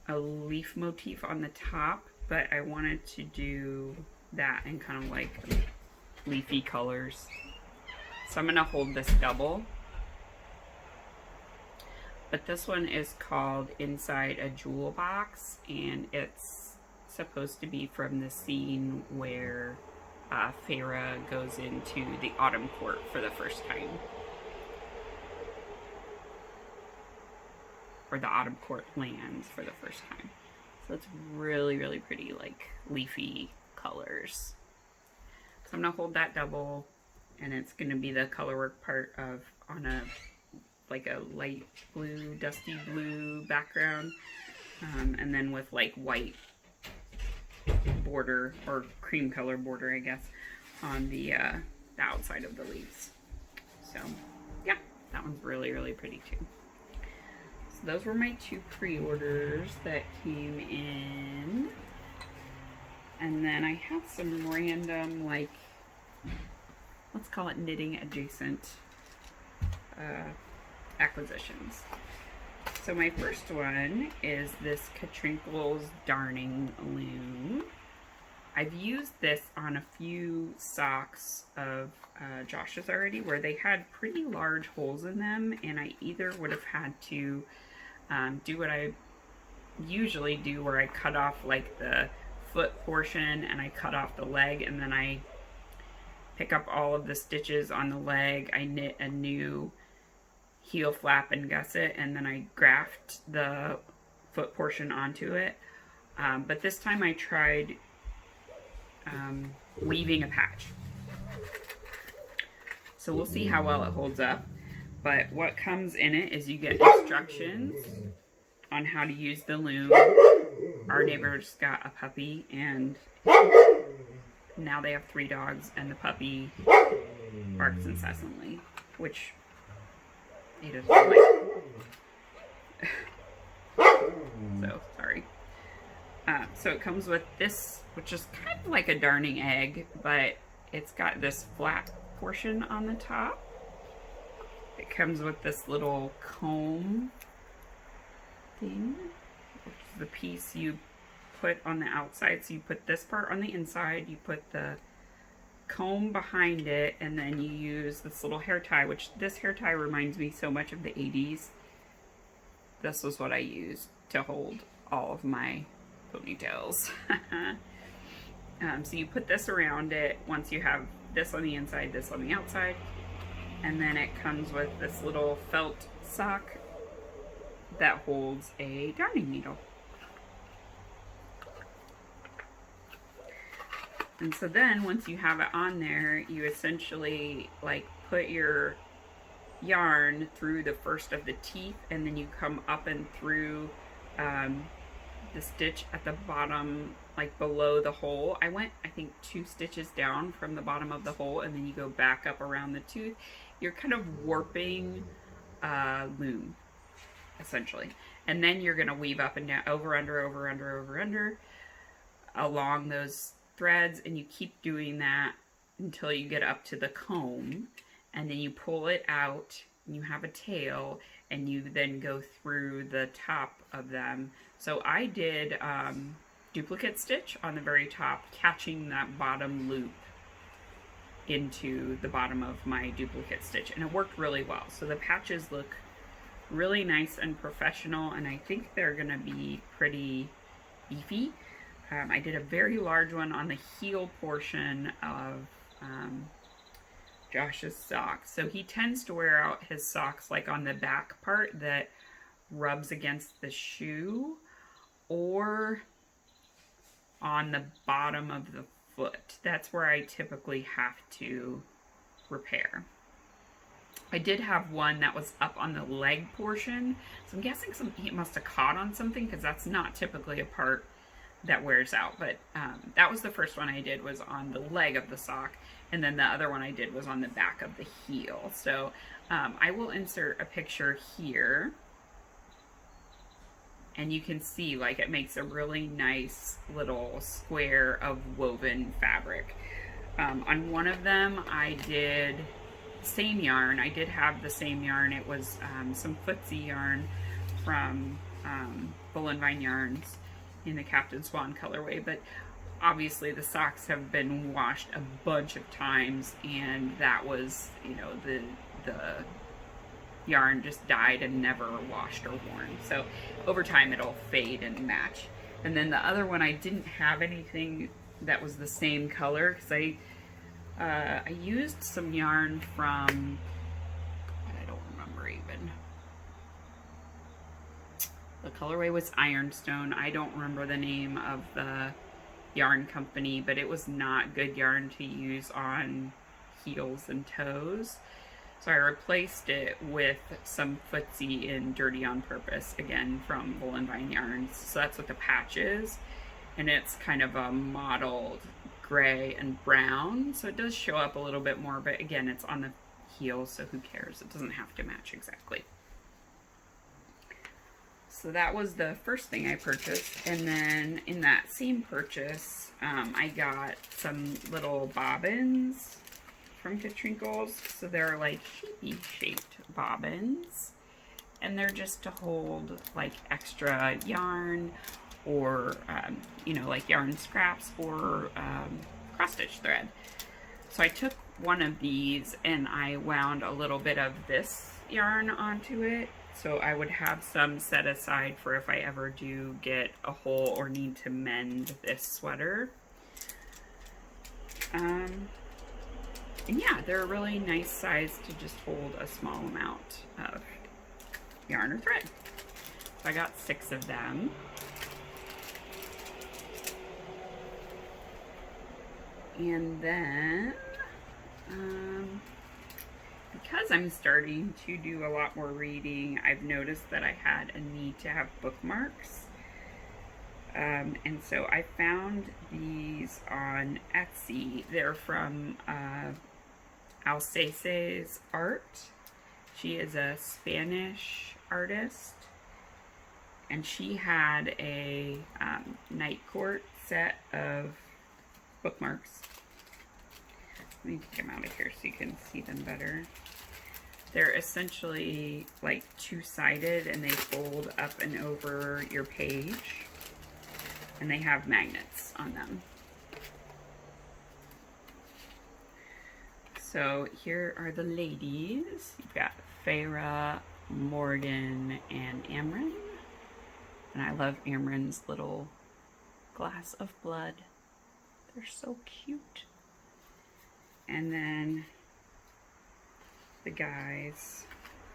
a leaf motif on the top, but I wanted to do that in kind of like leafy colors. So I'm gonna hold this double. But this one is called Inside a Jewel Box, and it's supposed to be from the scene where Feyre goes into the Autumn Court for the first time. Or the Autumn Court lands for the first time. So it's really, really pretty, like leafy colors. So I'm gonna hold that double, and it's gonna be the colorwork part of on a like a light blue, dusty blue background, and then with like white border or cream color border, I guess, on the outside of the leaves. So yeah, that one's really, really pretty too. So those were my 2 pre-orders that came in. And then I have some random, like, let's call it knitting adjacent acquisitions. So my first one is this Katrinkles darning loom. I've used this on a few socks of Josh's already where they had pretty large holes in them, and I either would have had to do what I usually do, where I cut off like the foot portion and I cut off the leg, and then I pick up all of the stitches on the leg, I knit a new heel flap and gusset, and then I graft the foot portion onto it. But this time I tried weaving a patch. So we'll see how well it holds up. But what comes in it is you get instructions on how to use the loom. Our neighbors got a puppy, and now they have 3 dogs, and the puppy barks incessantly, which he doesn't like. So, sorry. So it comes with this, which is kind of like a darning egg, but it's got this flat portion on the top. It comes with this little comb thing, which is the piece you put on the outside. So you put this part on the inside, you put the comb behind it, and then you use this little hair tie, which this hair tie reminds me so much of the 80s. This was what I used to hold all of my ponytails. So you put this around it once you have this on the inside, this on the outside, and then it comes with this little felt sock that holds a darning needle. And so then once you have it on there, you essentially like put your yarn through the first of the teeth, and then you come up and through the stitch at the bottom, like below the hole. I went, I think, 2 stitches down from the bottom of the hole, and then you go back up around the tooth. You're kind of warping loom, essentially. And then you're going to weave up and down, over, under, over, under, over, under, along those threads, and you keep doing that until you get up to the comb, and then you pull it out, and you have a tail, and you then go through the top of them. So I did duplicate stitch on the very top, catching that bottom loop into the bottom of my duplicate stitch, and it worked really well. So the patches look really nice and professional, and I think they're gonna be pretty beefy. I did a very large one on the heel portion of Josh's socks. So he tends to wear out his socks like on the back part that rubs against the shoe, or on the bottom of the foot. That's where I typically have to repair. I did have one that was up on the leg portion, so I'm guessing he must have caught on something, because that's not typically a part that wears out. But that was the first one I did, was on the leg of the sock, and then the other one I did was on the back of the heel. So I will insert a picture here, and you can see like it makes a really nice little square of woven fabric. On one of them I did same yarn. I did have the same yarn. It was some footsie yarn from Bull and Vine Yarns in the Captain Swan colorway, but obviously the socks have been washed a bunch of times, and that was, you know, the yarn just dyed and never washed or worn. So over time it'll fade and match. And then the other one, I didn't have anything that was the same color, because I used some yarn from, I don't remember even. The colorway was Ironstone. I don't remember the name of the yarn company, but it was not good yarn to use on heels and toes. So I replaced it with some footsie in Dirty on Purpose, again from Bull and Vine Yarns. So that's what the patch is. And it's kind of a mottled gray and brown. So it does show up a little bit more, but again, it's on the heel, so who cares? It doesn't have to match exactly. So that was the first thing I purchased. And then in that same purchase, I got some little bobbins from Katrinkles. So they're like sheepy shaped bobbins, and they're just to hold like extra yarn, or you know, like yarn scraps, or cross stitch thread. So I took one of these and I wound a little bit of this yarn onto it, so I would have some set aside for if I ever do get a hole or need to mend this sweater. And yeah, they're a really nice size to just hold a small amount of yarn or thread. So I got 6 of them. And then, because I'm starting to do a lot more reading, I've noticed that I had a need to have bookmarks. And so I found these on Etsy. They're from Alcese's art. She is a Spanish artist, and she had a night court set of bookmarks. Let me take them out of here so you can see them better. They're essentially like two-sided, and they fold up and over your page, and they have magnets on them. So here are the ladies. You've got Feyre, Morgan, and Amryn. And I love Amryn's little glass of blood. They're so cute. And then the guys,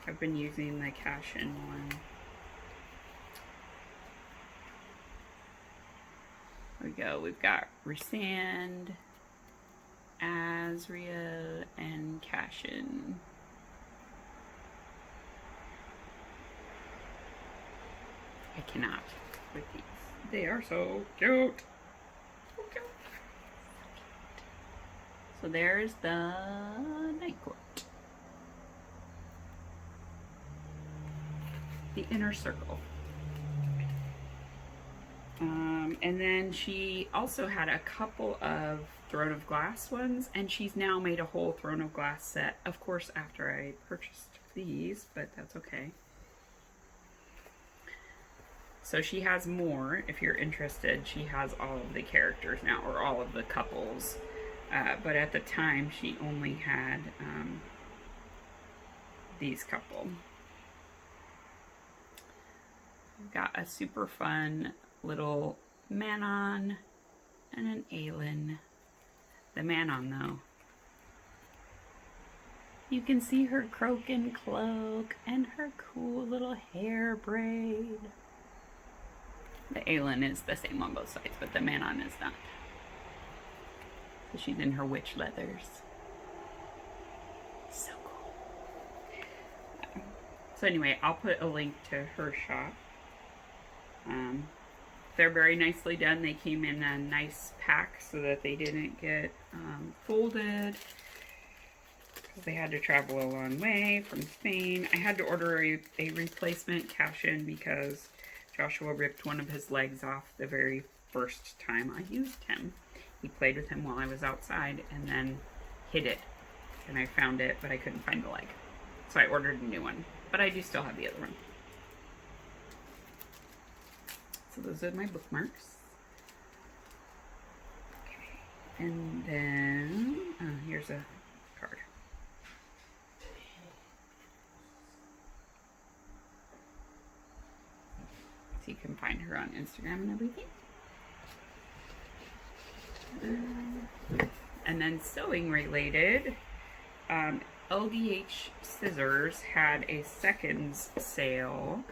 I've been using the cash-in one. There we go. We've got Rysand, Azriel and Cashin. I cannot with these. They are so cute. So cute. So there's the night court. The inner circle. And then she also had a couple of Throne of Glass ones, and she's now made a whole Throne of Glass set, of course, after I purchased these, but that's okay. So she has more, if you're interested. She has all of the characters now, or all of the couples, but at the time she only had these couple. We've got a super fun little Manon and an Aelin. The Manon, though, you can see her croaking cloak and her cool little hair braid. The Aelin is the same on both sides, but the Manon is not. So she's in her witch leathers. So cool. So anyway, I'll put a link to her shop. They're very nicely done. They came in a nice pack so that they didn't get folded. They had to travel a long way from Spain. I had to order a replacement Cashin because Joshua ripped one of his legs off the very first time I used him. He played with him while I was outside and then hid it. And I found it, but I couldn't find the leg. So I ordered a new one. But I do still have the other one. So those are my bookmarks. Okay. And then, here's a card. So you can find her on Instagram and everything. And then sewing related, LDH Scissors had a seconds sale.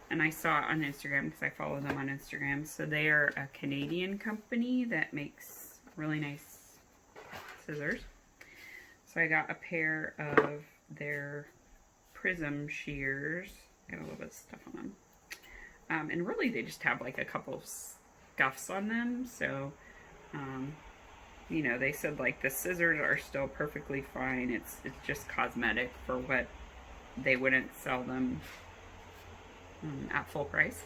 And I saw it on Instagram because I follow them on Instagram. So they are a Canadian company that makes really nice scissors. So I got a pair of their prism shears. Got a little bit of stuff on them. And really they just have like a couple of scuffs on them. So, you know, they said like the scissors are still perfectly fine. It's just cosmetic for what they wouldn't sell them at full price.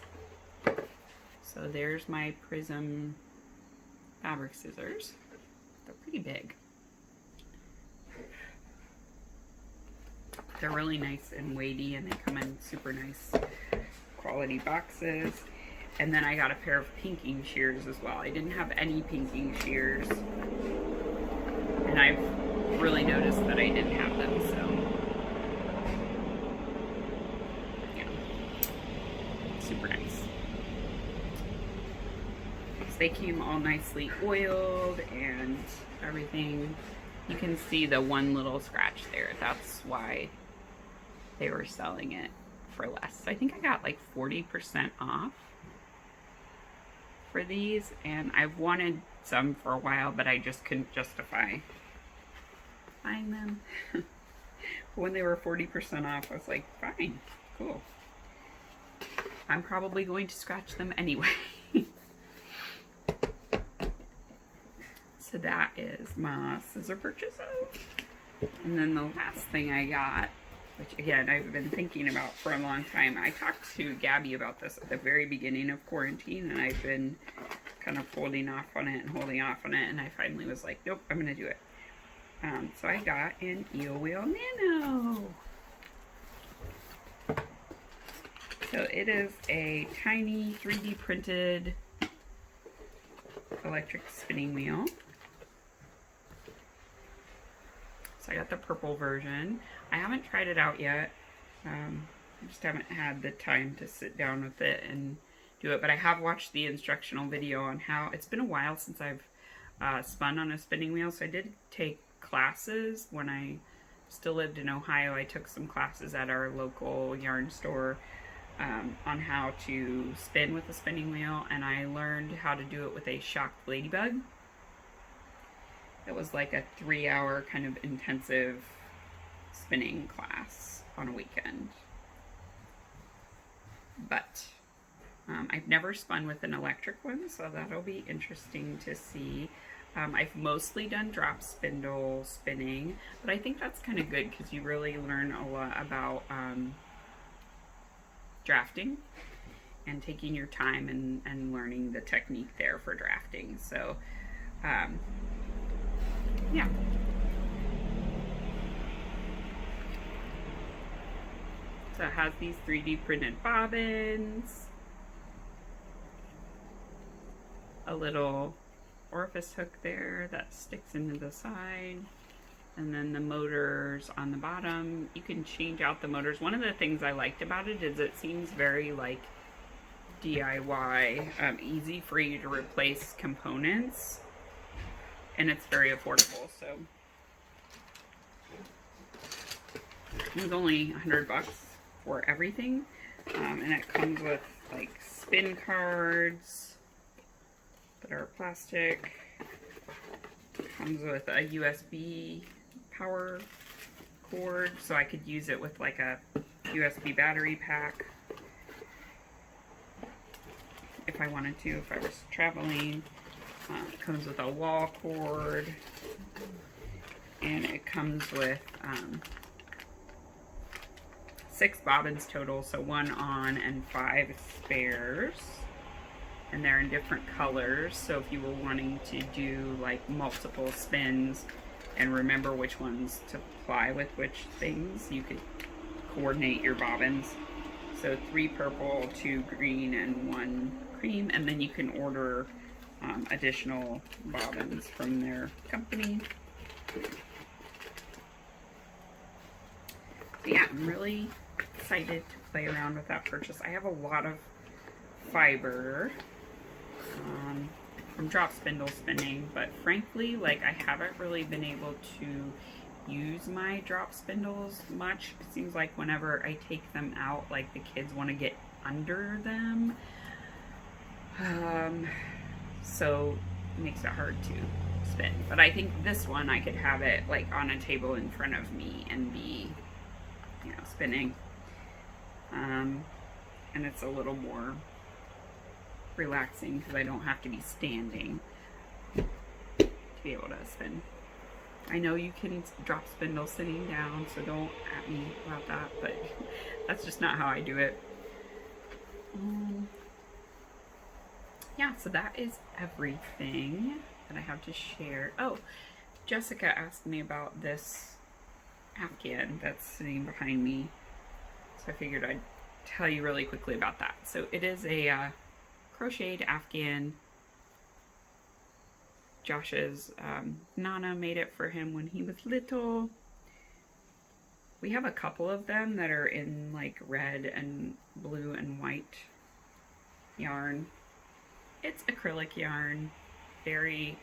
So there's my prism fabric scissors. They're pretty big. They're really nice and weighty, and they come in super nice quality boxes. And then I got a pair of pinking shears as well. I didn't have any pinking shears, and I've really noticed that I didn't have them, so super nice. So they came all nicely oiled and everything. You can see the one little scratch there. That's why they were selling it for less. I think I got like 40% off for these, and I've wanted some for a while, but I just couldn't justify buying them. When they were 40% off, I was like, fine, cool. I'm probably going to scratch them anyway. So that is my scissor purchases. And then the last thing I got, which again, I've been thinking about for a long time. I talked to Gabby about this at the very beginning of quarantine, and I've been kind of holding off on it and holding off on it, and I finally was like, nope, I'm going to do it. So I got an Eel Wheel Nano. So it is a tiny 3D printed electric spinning wheel. So I got the purple version. I haven't tried it out yet. I just haven't had the time to sit down with it and do it. But I have watched the instructional video on how... It's been a while since I've spun on a spinning wheel. So I did take classes when I still lived in Ohio. I took some classes at our local yarn store on how to spin with a spinning wheel. And I learned how to do it with a shocked ladybug. It was like a 3-hour kind of intensive spinning class on a weekend. But I've never spun with an electric one, so that'll be interesting to see. I've mostly done drop spindle spinning, but I think that's kind of good because you really learn a lot about drafting and taking your time and learning the technique there for drafting. So, yeah. So it has these 3D printed bobbins, a little orifice hook there that sticks into the side, and then the motors on the bottom. You can change out the motors. One of the things I liked about it is it seems very like DIY, easy for you to replace components, and it's very affordable. So it was only $100 for everything, and it comes with like spin cards that are plastic. Comes with a USB power cord, so I could use it with like a USB battery pack if I wanted to, if I was traveling. It comes with a wall cord, and it comes with 6 bobbins total, so 1 on and 5 spares. And they're in different colors, so if you were wanting to do like multiple spins and remember which ones to apply with which things, you could coordinate your bobbins. So 3 purple, 2 green, and 1 cream, and then you can order additional bobbins from their company. So yeah, I'm really excited to play around with that purchase. I have a lot of fiber from drop spindle spinning, but frankly, like, I haven't really been able to use my drop spindles much. It seems like whenever I take them out, like, the kids want to get under them, so it makes it hard to spin. But I think this one, I could have it like on a table in front of me and be, you know, spinning, and it's a little more relaxing because I don't have to be standing to be able to spin. I know you can drop spindle sitting down, so don't at me about that, but that's just not how I do it. Yeah, so that is everything that I have to share. Oh, Jessica asked me about this Afghan that's sitting behind me, so I figured I'd tell you really quickly about that. So it is a crocheted Afghan. Josh's Nana made it for him when he was little. We have a couple of them that are in like red and blue and white yarn. It's acrylic yarn, very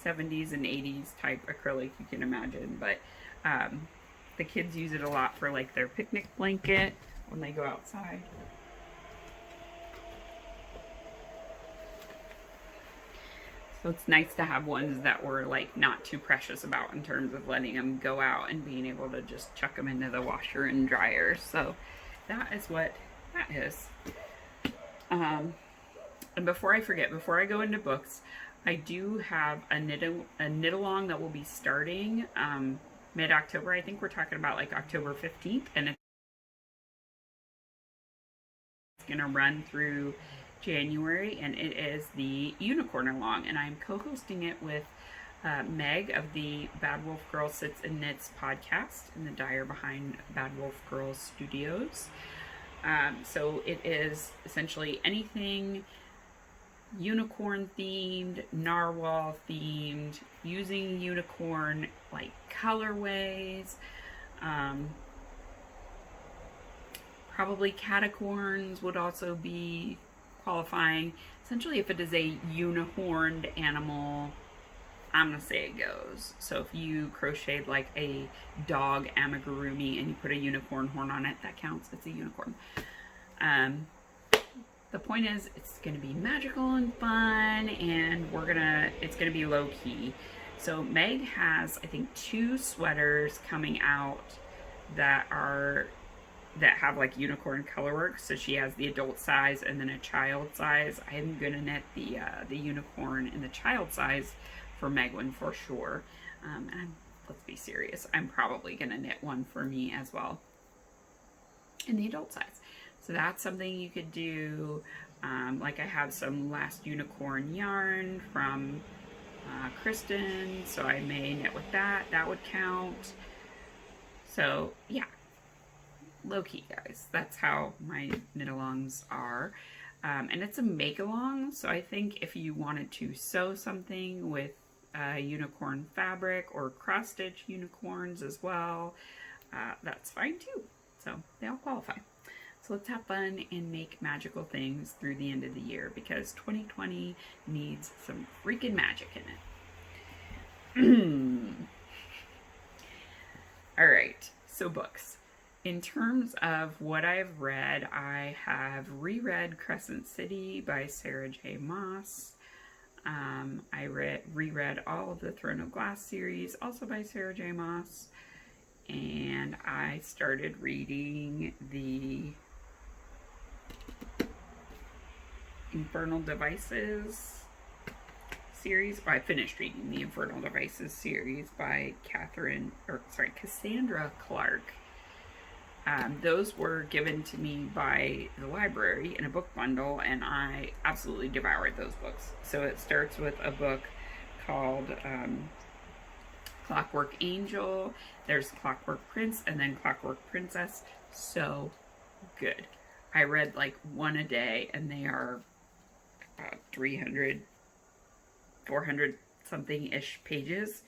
70s and 80s type acrylic, you can imagine, but the kids use it a lot for like their picnic blanket when they go outside. So it's nice to have ones that we're like not too precious about in terms of letting them go out and being able to just chuck them into the washer and dryer. So that is what that is. And before I forget, before I go into books, I do have a knit along that will be starting mid-October. I think we're talking about like October 15th, and it's going to run through January, and it is the Unicorn Along, and I'm co-hosting it with Meg of the Bad Wolf Girl Sits and Knits podcast and the dyer behind Bad Wolf Girls Studios. So it is essentially anything unicorn themed, narwhal themed, using unicorn like colorways, probably catacorns would also be qualifying. Essentially, if it is a unihorned animal, I'm gonna say it goes. So if you crocheted like a dog amigurumi and you put a unicorn horn on it, that counts. It's a unicorn. The point is, it's gonna be magical and fun, and it's gonna be low key. So Meg has, I think, 2 sweaters coming out that have like unicorn colorwork. So she has the adult size and then a child size. I'm gonna knit the unicorn in the child size for Megwin for sure. And let's be serious, I'm probably gonna knit one for me as well in the adult size. So that's something you could do. Like I have some Last Unicorn yarn from Kristen, so I may knit with that. That would count. So yeah, low key, guys. That's how my knit alongs are. And it's a make along, so I think if you wanted to sew something with unicorn fabric or cross stitch unicorns as well, that's fine too. So they all qualify. So let's have fun and make magical things through the end of the year, because 2020 needs some freaking magic in it. All right, so books. In terms of what I've read, I have reread Crescent City by Sarah J. Maas. I reread all of the Throne of Glass series, also by Sarah J. Maas. And I started reading the Infernal Devices series. I finished reading the Infernal Devices series by Cassandra Clark. Those were given to me by the library in a book bundle, and I absolutely devoured those books. So it starts with a book called Clockwork Angel, there's Clockwork Prince, and then Clockwork Princess. So good. I read like one a day, and they are 300, 400 something-ish pages.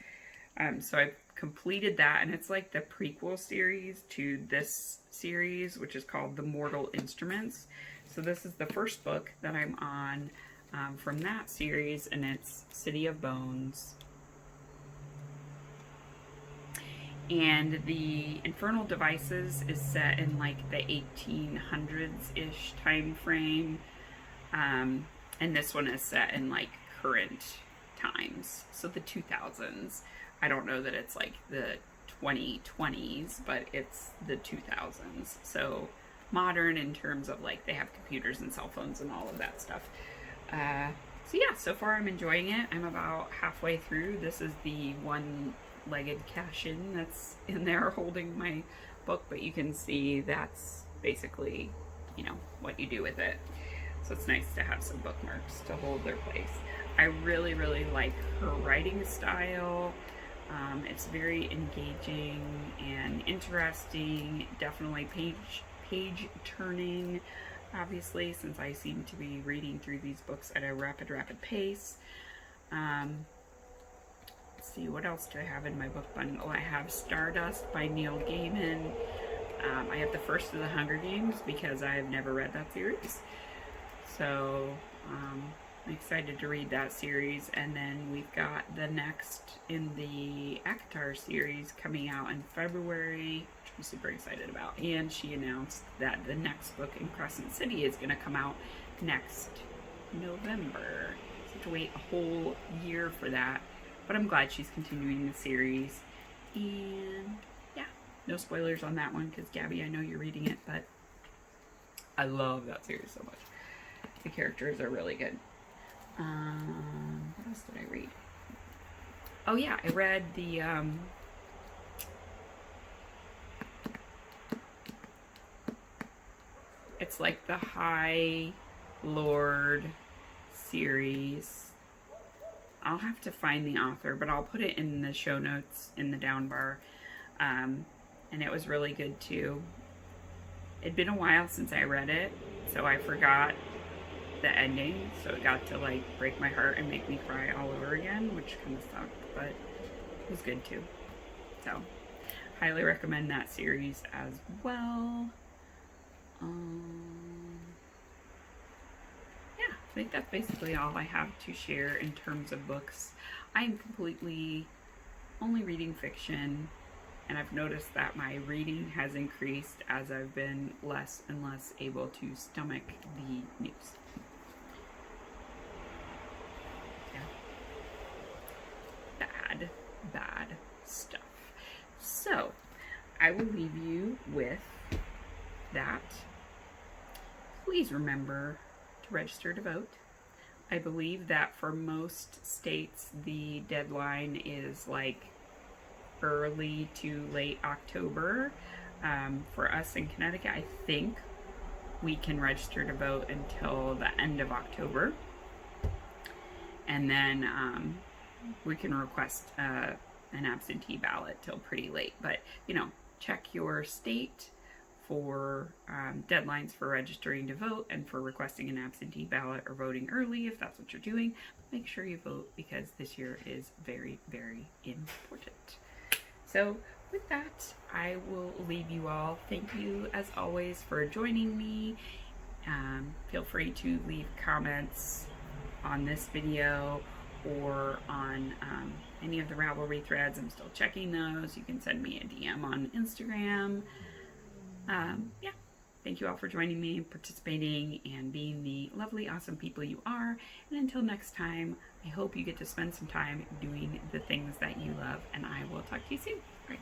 So I've completed that, and it's like the prequel series to this series, which is called The Mortal Instruments. So this is the first book that I'm on from that series, and it's City of Bones. And the Infernal Devices is set in like the 1800s-ish time frame. And this one is set in like current times, so the 2000s. I don't know that it's like the 2020s, but it's the 2000s. So modern in terms of like they have computers and cell phones and all of that stuff. So yeah, so far I'm enjoying it. I'm about halfway through. This is the one-legged cash-in that's in there holding my book, but you can see that's basically, you know, what you do with it. So it's nice to have some bookmarks to hold their place. I really, really like her writing style. It's very engaging and interesting. Definitely page turning, obviously, since I seem to be reading through these books at a rapid pace. Let's see, what else do I have in my book bundle? I have Stardust by Neil Gaiman. I have the first of the Hunger Games because I've never read that series. So I'm excited to read that series. And then we've got the next in the ACOTAR series coming out in February, which I'm super excited about. And she announced that the next book in Crescent City is going to come out next November. So I have to wait a whole year for that. But I'm glad she's continuing the series. And yeah, no spoilers on that one because Gabby, I know you're reading it, but I love that series so much. The characters are really good. What else did I read? Oh yeah, I read the it's like the High Lord series. I'll have to find the author, but I'll put it in the show notes in the down bar. And it was really good too. It'd been a while since I read it, so I forgot the ending, so it got to like break my heart and make me cry all over again, which kind of sucked, but it was good too. So highly recommend that series as well. Yeah, I think that's basically all I have to share in terms of books. I am completely only reading fiction, and I've noticed that my reading has increased as I've been less and less able to stomach the news. Bad. So I will leave you with that. Please remember to register to vote. I believe that for most states the deadline is like early to late October. For us in Connecticut, I think we can register to vote until the end of October. And then we can request an absentee ballot till pretty late. But, you know, check your state for deadlines for registering to vote and for requesting an absentee ballot or voting early if that's what you're doing. Make sure you vote because this year is very, very important. So with that, I will leave you all. Thank you as always for joining me. Feel free to leave comments on this video or on any of the Ravelry threads. I'm still checking those. You can send me a DM on Instagram. Yeah, thank you all for joining me, participating, and being the lovely, awesome people you are. And until next time, I hope you get to spend some time doing the things that you love, and I will talk to you soon. All right.